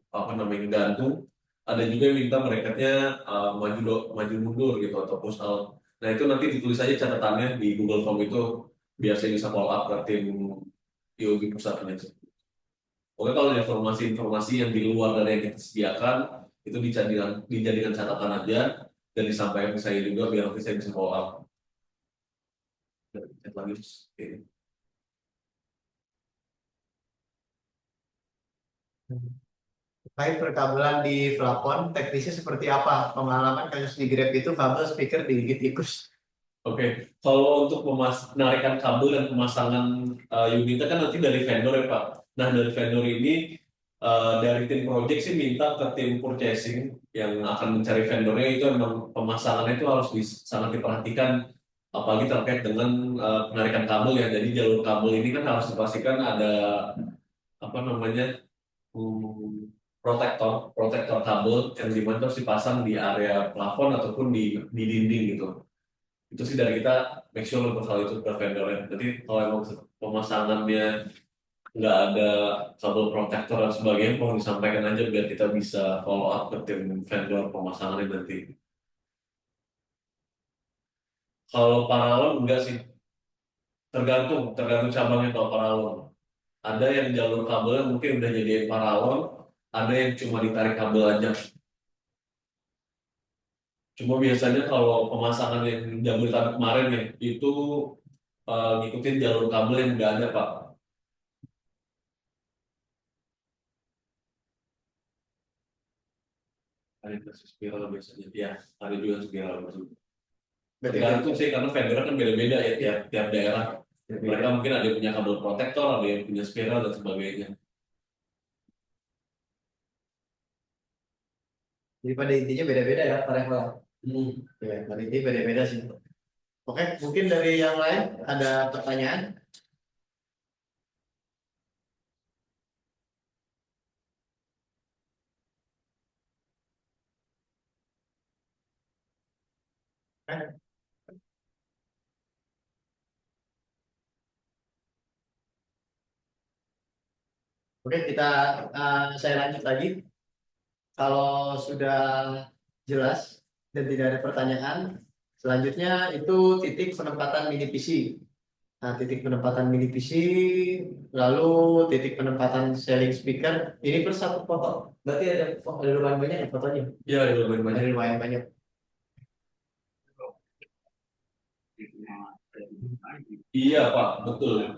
apa namanya gantung. Ada juga yang minta bracketnya maju mundur gitu atau push out. Nah, itu nanti ditulis aja catatannya di Google Form itu biar saya bisa follow up ke tim IOB pusatnya. Oke, kalau ada informasi-informasi yang di luar dari yang kita sediakan, itu dijadikan catatan aja dan disampaikan ke saya juga biar nanti saya bisa follow up. Chat lagi. Oke. Terkait perkabelan di plafon, teknisnya seperti apa? Pengalaman kasus di Grab itu kabel speaker digigit tikus. Oke, kalau untuk penarikan kabel dan pemasangan unitnya kan nanti dari vendor ya Pak. Nah, dari vendor ini dari tim project sih minta ke tim purchasing yang akan mencari vendornya itu memang pemasangannya itu harus sangat diperhatikan, apalagi terkait dengan penarikan kabel ya. Jadi jalur kabel ini kan harus dipastikan ada apa namanya protektor kabel yang dimana harus dipasang di area plafon ataupun di dinding gitu. Itu sih dari kita make sure untuk hal itu ke vendornya. Jadi kalau emang pemasangannya nggak ada kabel protektor dan sebagainya, mohon disampaikan aja biar kita bisa follow up ke tim vendor pemasangannya nanti. Kalau paralon enggak sih, tergantung cabangnya. Kalau paralon ada yang jalur kabelnya mungkin udah jadi paralon, ada yang cuma ditarik kabel aja. Cuma biasanya kalau pemasangan yang Jabodetabek kemarin ya itu ngikutin jalur kabel yang udah ada Pak. Ada yang spiral biasanya, ya ada juga spiral maksudnya. Tergantung sih karena vendor kan beda-beda ya tiap daerah. Mereka mungkin ada yang punya kabel protektor, ada yang punya spiral dan sebagainya. Jadi pada intinya beda-beda ya Pak Reval. Hmm. Ya, pada intinya beda-beda sih. Oke, mungkin dari yang lain ada pertanyaan? Oke, saya lanjut lagi. Kalau sudah jelas dan tidak ada pertanyaan, selanjutnya itu titik penempatan mini PC. Nah, titik penempatan mini PC, lalu titik penempatan selling speaker. Ini per satu foto. Berarti ada lumayan banyak ya fotonya. Iya, ada lumayan banyak. Ada lumayan banyak. Iya Pak, betul.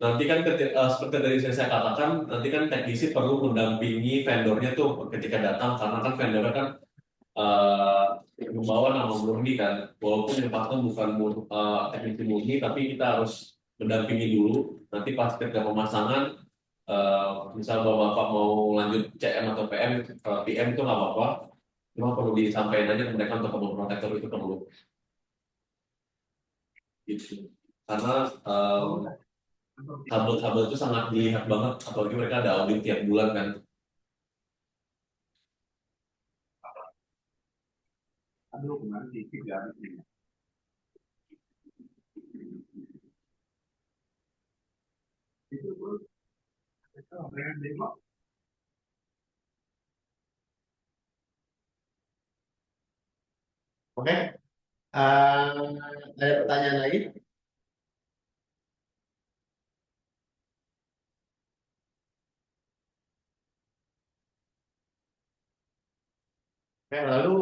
nanti kan seperti dari saya katakan, nanti kan teknisi perlu mendampingi vendornya tuh ketika datang, karena kan vendornya kan eh, membawa nama murni kan, walaupun yang pasti bukan teknisi murni, tapi kita harus mendampingi dulu. Nanti pas ketika pemasangan, misal bapak mau lanjut CM atau PM itu nggak apa-apa, cuma perlu disampaikan aja ke mereka untuk kabel protektor itu perlu gitu. Karena kabel-kabel itu sangat dilihat banget, apalagi mereka ada audit tiap bulan kan. Oke, ada pertanyaan lagi? Oke, lalu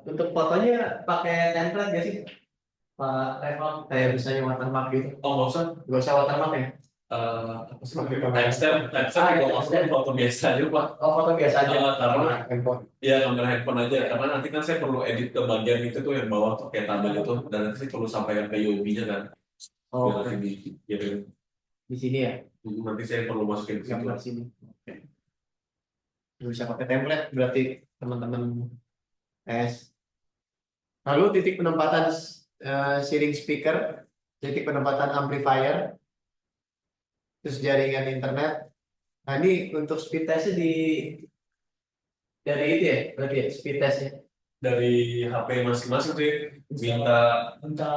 untuk fotonya pakai template gak sih, Pak Reval? Kayak misalnya watermark gitu. Oh nggak usah, Gak usah watermark ya? apa sih? Pakai kamera. Timestamp kalau timestamp. foto biasa aja pak. Oh, foto biasa aja. Karena Handphone. ya kamera handphone aja, karena nanti kan saya perlu edit ke bagian itu tuh yang bawah tuh kayak tabel itu, dan nanti saya perlu sampaikan ke Yobi-nya kan. Oh, Biar nanti dikirim. di sini ya, Nanti saya perlu masukin ke situ. gambar sini. Oke. Bisa pakai template berarti teman-teman S. Lalu titik penempatan sharing speaker, titik penempatan amplifier, terus jaringan internet. Nah ini untuk speed testnya dari itu ya, berarti ya speed testnya. Dari HP masing-masing sih minta Minta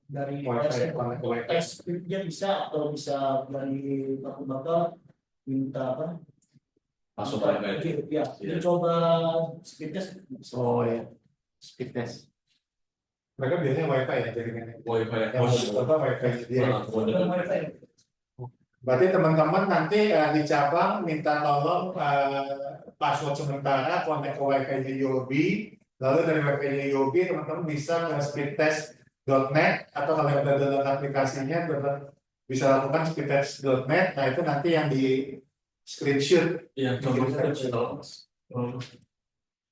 dari Wifi, connect ke wifi. tes speednya bisa, atau bisa dari bakal minta apa? masuk Minta- wifi. Ya, Iya. dicoba speed test. Oh ya, speed test. Mereka biasanya wifi ya jaringannya. Wifi ya. Yang apa wifi dia. Wifi. Berarti teman-teman nanti di cabang minta tolong password sementara kontak ke wifi-nya Yobi, lalu dari wifi-nya Yobi teman-teman bisa ke speedtest.net, atau kalau yang udah download aplikasinya tetap bisa lakukan speedtest.net. Nah itu nanti yang di screenshot. Iya, coba Bikin kita tahu mas.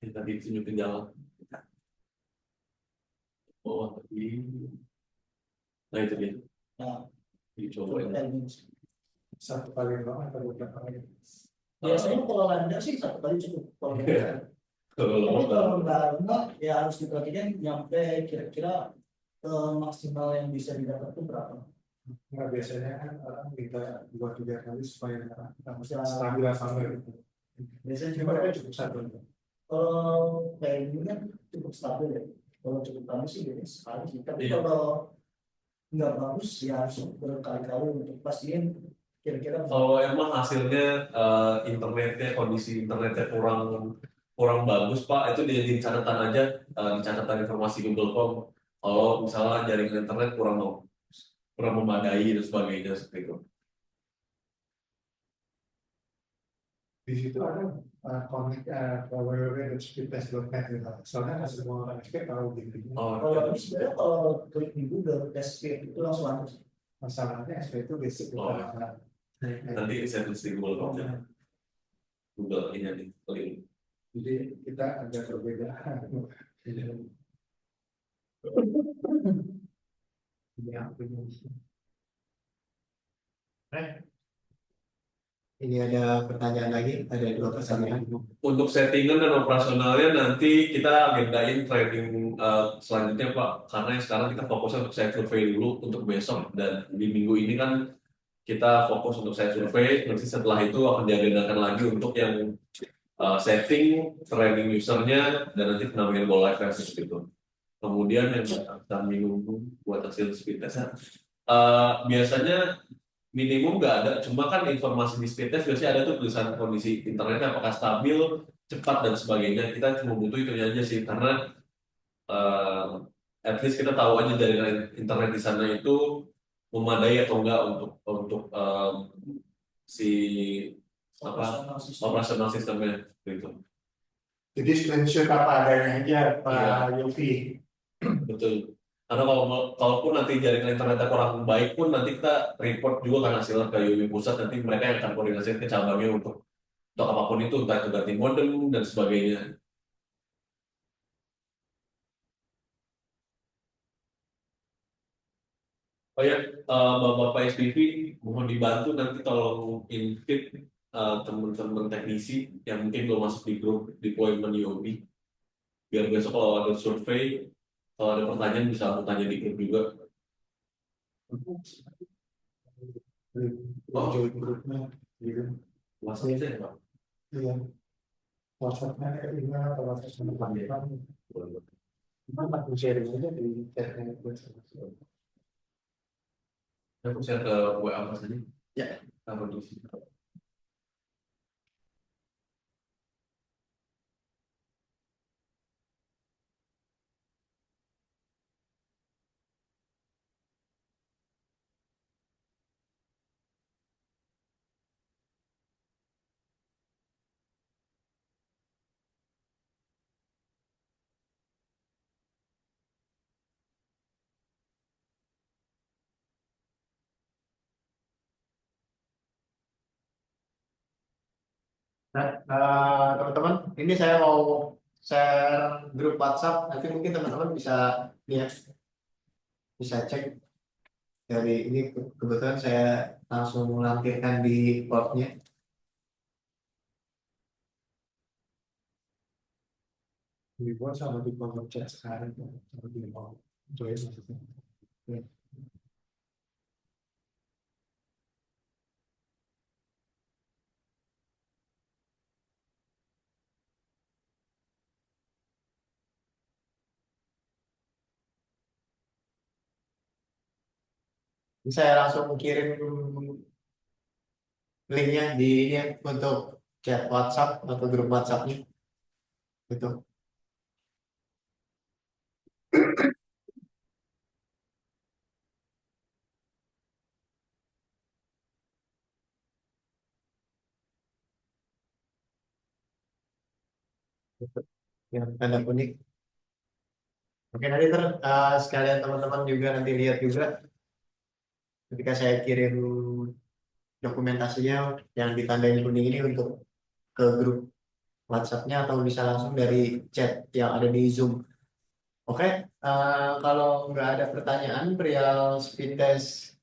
Kita ditunjukin jalan. Oh, tapi nah itu dia. Nah, Dicoba ya. Satu kali doang atau beberapa kali? biasanya kalau landai sih satu kali cukup. Kalau landai. Tapi kalau enggak, ya harus diperhatikan nyampe kira-kira maksimal yang bisa didapat itu berapa. Nggak, biasanya kan orang minta 2-3 kali supaya Bisa. stabil sama gitu. Biasanya Cuma cuma mereka cukup satu. kalau kayak gini kan cukup stabil ya. Kalau cukup bagus sih biasanya sekali sih. Tapi Iya. kalau nggak bagus ya harus berkali-kali untuk pastiin kira-kira Kalau emang hasilnya internetnya, kondisi internetnya kurang kurang bagus pak, itu dijadiin catatan aja, di catatan informasi Google Form. Kalau misalnya jaringan internet kurang memadai dan sebagainya seperti itu. Di situ ada connect ke www.speedtest.net gitu. Soalnya nggak semua orang SP tahu gitu. Oh, kalau ini sebenarnya kalau klik di Google test speed itu langsung ada. Masalahnya SP itu basic Oh. bukan. nanti saya tulis di Google Form ya. Google ini nih, link. Jadi kita agak berbeda. Ini ada pertanyaan lagi, ada 2 pertanyaan. Untuk settingan dan operasionalnya nanti kita agendain training selanjutnya Pak, karena yang sekarang kita fokusnya untuk site survey dulu untuk besok, dan di minggu ini kan kita fokus untuk site survey. Nanti setelah itu akan diagendakan lagi untuk yang setting, training usernya, dan nanti penampilan go live seperti itu. Kemudian yang kami nunggu buat hasil speed test, biasanya minimum nggak ada, cuma kan informasi di speed test biasanya ada tuh tulisan kondisi internetnya apakah stabil, cepat dan sebagainya. Kita cuma butuh itu aja sih, karena at least kita tahu aja jaringan internet di sana itu memadai atau enggak untuk si operasional sistemnya gitu. Jadi screenshot apa adanya aja Iya. Pak Yofi. Betul. Karena kalaupun nanti jaringan internetnya kurang baik pun nanti kita report juga kan hasilnya ke UMI pusat, nanti mereka yang akan koordinasi ke cabangnya untuk apapun itu, entah itu ganti modem dan sebagainya. Oh ya, Bapak SPV mohon dibantu nanti tolong invite teman-teman teknisi yang mungkin belum masuk di grup deployment UOB, biar besok kalau ada survei, kalau ada pertanyaan bisa aku tanya di grup juga. Oh, join grupnya gitu. Masalahnya saya Pak. Iya. WhatsApp-nya email atau WhatsApp aku sharing aja di chatnya. Aku share ke WA Mas tadi. Ya. Taruh di sini. Nah, teman-teman, ini saya mau share grup WhatsApp. Nanti mungkin teman-teman bisa lihat, bisa cek dari ini. Kebetulan saya langsung melampirkan di boardnya. Dibuat sama di kolom chat sekarang sama di mau join maksudnya. Saya langsung kirim linknya di ini ya, untuk chat WhatsApp atau grup WhatsAppnya. Gitu. Yang tanda kuning. Oke, nanti sekalian teman-teman juga nanti lihat juga ketika saya kirim dokumentasinya yang ditandain kuning ini untuk ke grup WhatsApp-nya, atau bisa langsung dari chat yang ada di Zoom. Oke, kalau nggak ada pertanyaan perihal speed test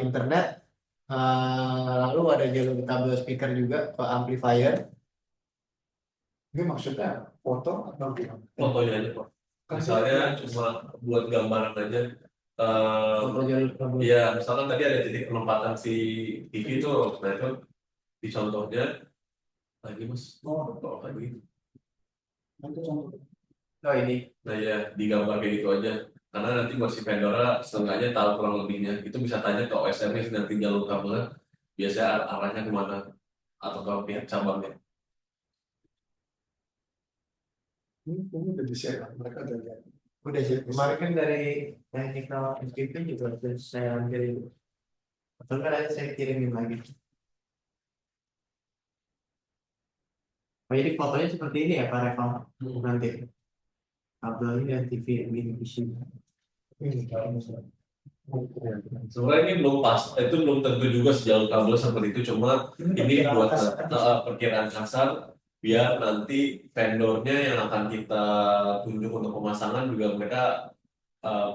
internet, lalu ada jalur kabel speaker juga ke amplifier. Ini maksudnya foto atau gimana? Fotonya aja Pak. Misalnya cuma buat gambaran aja. Foto jalur kabel. Iya, misalkan tadi ada titik penempatan si TV itu, nah itu di contohnya lagi Mas. Oh, lagi. Nanti contoh. Oh ini, Nah ya, digambar kayak gitu aja. Karena nanti buat si vendornya setengahnya tahu kurang lebihnya. Itu bisa tanya ke OSM-nya nanti jalur kabelnya biasanya arahnya kemana atau ke pihak cabangnya. Ini udah di share, mereka udah lihat. udah sih. Kemarin kan dari technical SPP juga sudah saya kirim. Atau kan nanti saya kirimin lagi. Oh, jadi fotonya seperti ini ya Pak Reval nanti. Kabelnya dan TV yang gini di sini. Ini kalau misalnya. Sebenarnya ini belum pas, itu belum tentu juga sejauh kabel seperti itu. Cuma ini buat perkiraan kasar, biar nanti vendornya yang akan kita tunjuk untuk pemasangan juga mereka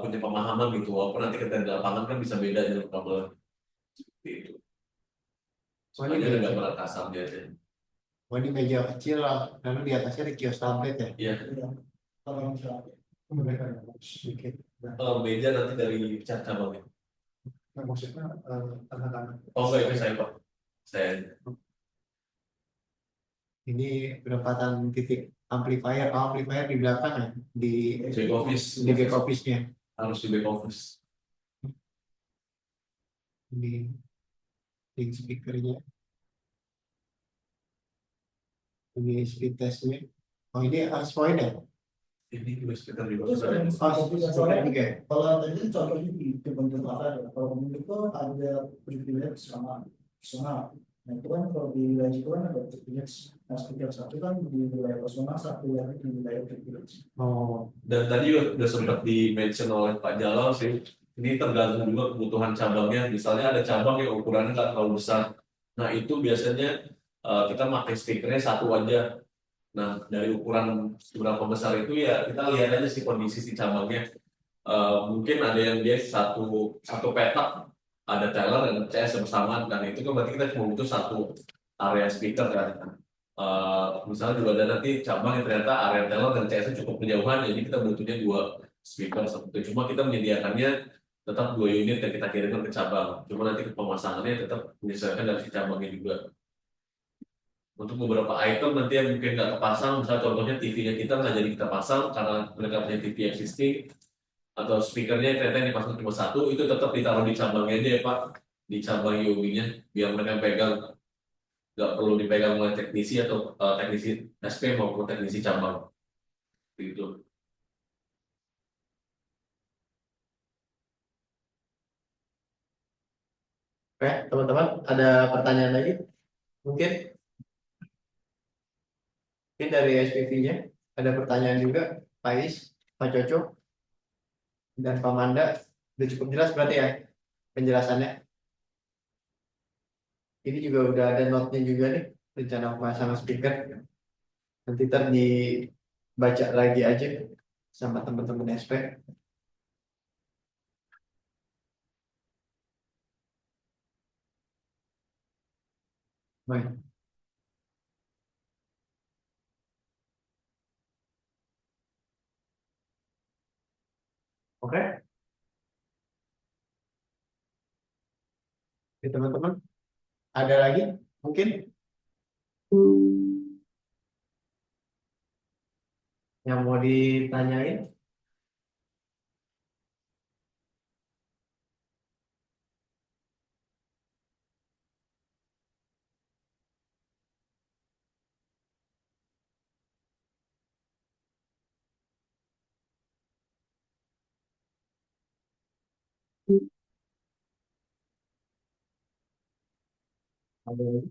punya pemahaman gitu. Walaupun nanti kita di lapangan kan bisa beda jalur kabel seperti itu. Soalnya ada gambaran kasarnya aja. Oh, ini meja kecil lah, lalu di atasnya ada kios tablet ya. Iya. Kalau misalnya Mereka yang sedikit. Meja nanti dari cat cabangnya. Nah, maksudnya tanda-tanda. Oh enggak, itu saya Pak. Saya. Ini penempatan titik amplifier. Oh, amplifier di belakang ya, di Back office. back office-nya. Harus di back office. Ini link speakernya. Ini speed testnya. Oh, ini harus point ya. Ini juga sekitar di Terus ada Soalnya juga. kalau tadi contohnya di kebentuk apa ya? Kalau kebentuk itu ada privilege sama personal. Nah itu kan kalau di wilayah itu kan ada speaker satu kan di wilayah personal, satu lagi di wilayah privilege. Oh, Dan tadi udah sempat di-mention oleh Pak Jalal sih, ini tergantung juga kebutuhan cabangnya. Misalnya ada cabang yang ukurannya nggak terlalu besar. Nah itu biasanya kita pakai speakernya satu aja. Nah dari ukuran seberapa besar itu ya kita lihat aja sih kondisi si cabangnya. Mungkin ada yang dia satu satu petak ada teller dan CS bersamaan dan itu kan berarti kita cuma butuh satu area speaker kan. Misalnya juga ada nanti cabang yang ternyata area teller dan CS cukup berjauhan jadi kita butuhnya dua speaker seperti itu. Cuma kita menyediakannya tetap dua unit yang kita kirimkan ke cabang. Cuma nanti pemasangannya tetap menyesuaikan dari si cabangnya juga. Untuk beberapa item nanti yang mungkin nggak kepasang, misalnya contohnya TV-nya kita nggak jadi kita pasang karena mereka punya TV existing, atau speakernya ternyata yang dipasang cuma satu, itu tetap ditaruh di cabangnya aja ya Pak, di cabang IOB-nya, biar mereka pegang, nggak perlu dipegang oleh teknisi atau teknisi SP maupun teknisi cabang, gitu. oke, teman-teman, ada pertanyaan lagi? Mungkin, mungkin dari SPV-nya ada pertanyaan juga, Pak Is, Pak Coco, dan Pak Manda. Udah cukup jelas berarti ya penjelasannya. Ini juga udah ada note-nya juga nih, rencana pemasangan speaker. Nanti ntar dibaca lagi aja sama teman-teman SP. Baik. Oke, oke, teman-teman. Ada lagi mungkin yang mau ditanyain? Ada lagi?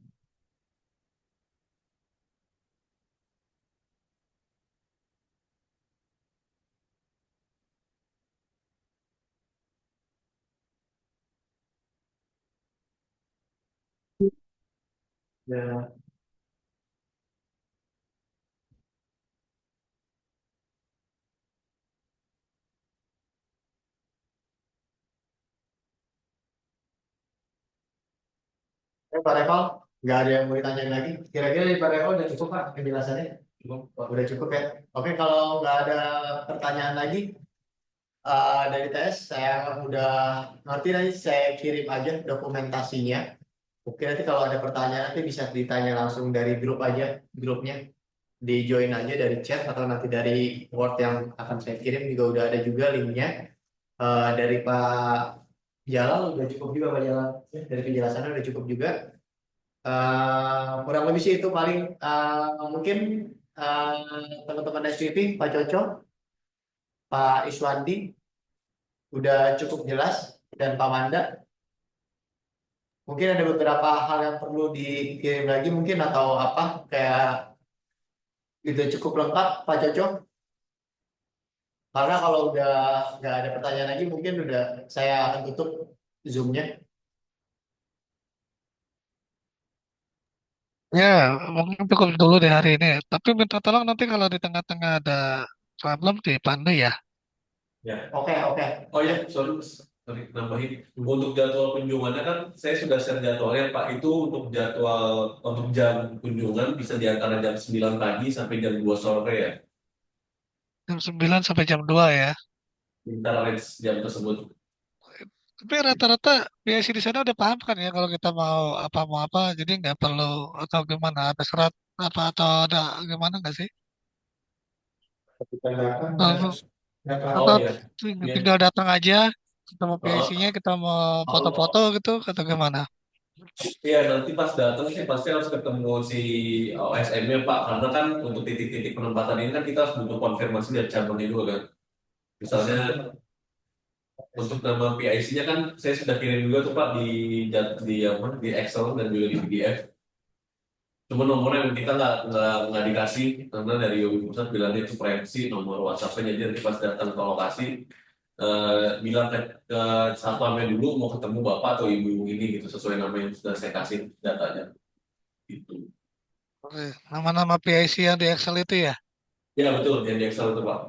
Ya, Pak Reval, nggak ada yang mau ditanyain lagi. Kira-kira dari Pak Reval udah cukup Pak penjelasannya? Udah cukup ya. Oke, kalau nggak ada pertanyaan lagi dari TS, saya udah ngerti nanti saya kirim aja dokumentasinya. Oke, nanti kalau ada pertanyaan nanti bisa ditanya langsung dari grup aja, grupnya. Di join aja dari chat atau nanti dari Word yang akan saya kirim juga udah ada juga linknya. Dari Pak Jalal udah cukup juga Pak Jalal. Dari penjelasannya udah cukup juga. Kurang lebih sih itu paling mungkin teman-teman SPP, Pak Coco, Pak Iswandi udah cukup jelas dan Pak Manda. Mungkin ada beberapa hal yang perlu dikirim lagi mungkin atau apa kayak udah cukup lengkap Pak Coco. Karena kalau udah nggak ada pertanyaan lagi mungkin udah saya akan tutup Zoom-nya. Ya, mungkin cukup dulu deh hari ini. Tapi minta tolong nanti kalau di tengah-tengah ada problem dipandu ya. Ya. Oke, oke. Oh ya, sorry nambahin. Untuk jadwal kunjungannya kan saya sudah share jadwalnya Pak. Itu untuk jadwal untuk jam kunjungan bisa di antara jam 9 pagi sampai jam 2 sore ya. Jam 9 sampai jam 2 ya. Kita range jam tersebut. Tapi rata-rata BSC di sana udah paham kan ya kalau kita mau apa. Jadi nggak perlu atau gimana. Ada serat apa atau ada gimana nggak sih? Ketika datang Atau, Oh atau iya. Iya. tinggal datang aja. Kita mau PSC-nya, Oh, kita mau foto-foto gitu atau gimana? iya nanti pas datang sih pasti harus ketemu si OSM-nya Pak. Karena kan untuk titik-titik penempatan ini kan kita harus butuh konfirmasi dari cabangnya juga kan. Misalnya Untuk nama PIC-nya kan saya sudah kirim juga tuh Pak di apa di Excel dan juga di PDF. Cuma nomornya yang kita nggak dikasih karena dari UI pusat bilangnya itu privacy nomor WhatsApp-nya, jadi nanti pas datang ke lokasi bilang ke satpamnya dulu mau ketemu bapak atau ibu ini gitu sesuai nama yang sudah saya kasih datanya gitu. Oke. Nama-nama PIC yang di Excel itu ya. Ya betul yang di Excel itu Pak.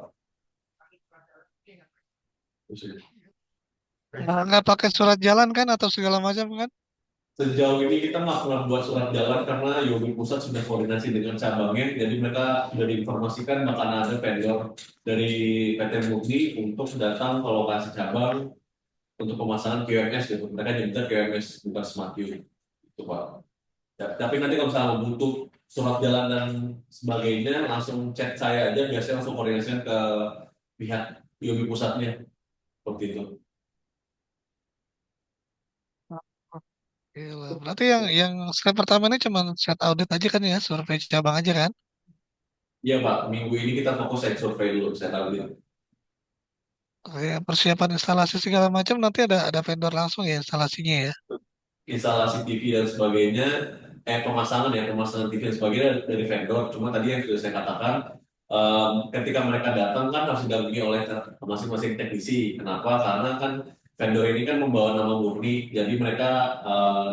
Nggak pakai surat jalan kan atau segala macam kan? Sejauh ini kita nggak pernah buat surat jalan karena Yobi Pusat sudah koordinasi dengan cabangnya, jadi mereka sudah diinformasikan bakal ada vendor dari PT Murni untuk datang ke lokasi cabang untuk pemasangan QMS gitu. Mereka nyebutnya QMS bukan Smart You, itu Pak. Tapi nanti kalau misalnya butuh surat jalan dan sebagainya, langsung chat saya aja, biasanya langsung koordinasikan ke pihak Yobi Pusatnya, seperti itu. Gila. Berarti yang step pertama ini cuma set audit aja kan ya, survei cabang aja kan? Iya Pak, minggu ini kita fokus site survey dulu, saya tahu gitu. Oke, persiapan instalasi segala macam nanti ada vendor langsung ya instalasinya ya. Instalasi TV dan sebagainya, pemasangan TV dan sebagainya dari vendor. Cuma tadi yang sudah saya katakan, ketika mereka datang kan harus didampingi oleh masing-masing teknisi. Kenapa? Karena kan vendor ini kan membawa nama murni, jadi mereka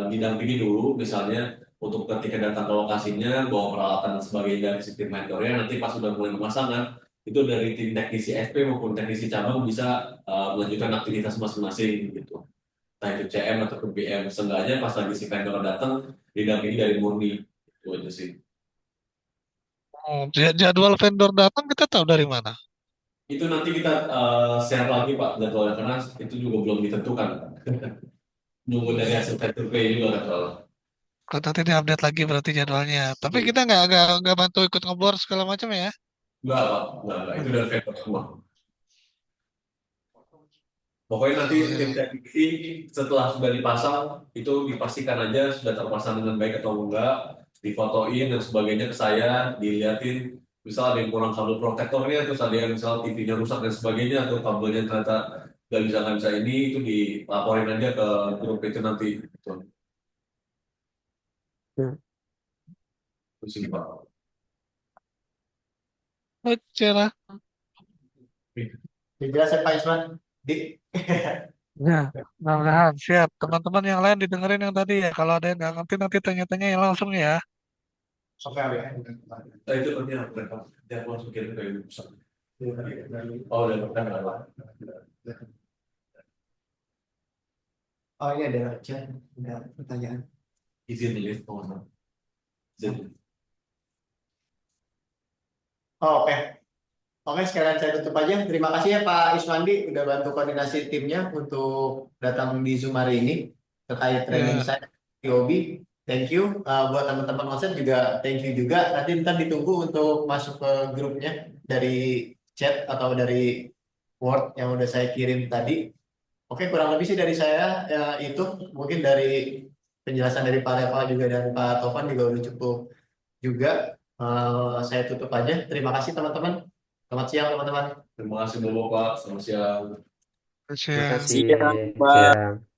didampingi dulu, misalnya untuk ketika datang ke lokasinya, bawa peralatan dan sebagainya dari sistem vendornya. Nanti pas sudah mulai pemasangan, itu dari tim teknisi SP maupun teknisi cabang bisa melanjutkan aktivitas masing-masing gitu, entah itu CM atau PM. Seenggaknya pas lagi si vendor datang didampingi dari murni, itu aja sih. Oh, jadwal vendor datang kita tahu dari mana? Itu nanti kita share lagi Pak jadwalnya karena itu juga belum ditentukan. Nunggu dari hasil survei juga kan soalnya. Kalau nanti diupdate lagi berarti jadwalnya. Tapi kita nggak bantu ikut ngebor segala macam ya. Enggak Pak, enggak. Itu dari vendor semua. Pokoknya nanti Oh tim ya. teknisi setelah sudah dipasang itu dipastikan aja sudah terpasang dengan baik atau enggak, difotoin dan sebagainya ke saya, diliatin. Misal ada yang kurang kabel protektornya, terus ada yang misal TV-nya rusak dan sebagainya, atau kabelnya ternyata nggak bisa ini, itu dilaporin aja ke grup itu nanti. Gitu. Itu sih Pak. Oke lah. Jelas ya Pak Isman. Di Ya, mudah-mudahan siap. Teman-teman yang lain didengerin yang tadi ya. Kalau ada yang nggak ngerti nanti tanya-tanya yang langsung ya. Oke, oke. Itu nanti yang mereka dia langsung kirim ke ibu pusat. Oh, udah bukan apa. Oh ini ada chat, ada pertanyaan. Izin lift, oh, no. Izin. Oh, oke. Oke, sekalian saya tutup aja. Terima kasih ya Pak Iswandi udah bantu koordinasi timnya untuk datang di Zoom hari ini terkait training Ya, saya di Obi. Thank you. Buat teman-teman onset juga thank you juga. Nanti ntar ditunggu untuk masuk ke grupnya dari chat atau dari Word yang udah saya kirim tadi. Oke, kurang lebih sih dari saya ya, itu mungkin dari penjelasan dari Pak Reva juga dan Pak Tovan juga udah cukup juga. Saya tutup aja. Terima kasih teman-teman. Selamat siang teman-teman. Terima kasih Bapak, selamat siang. siap. Siap, Mbak.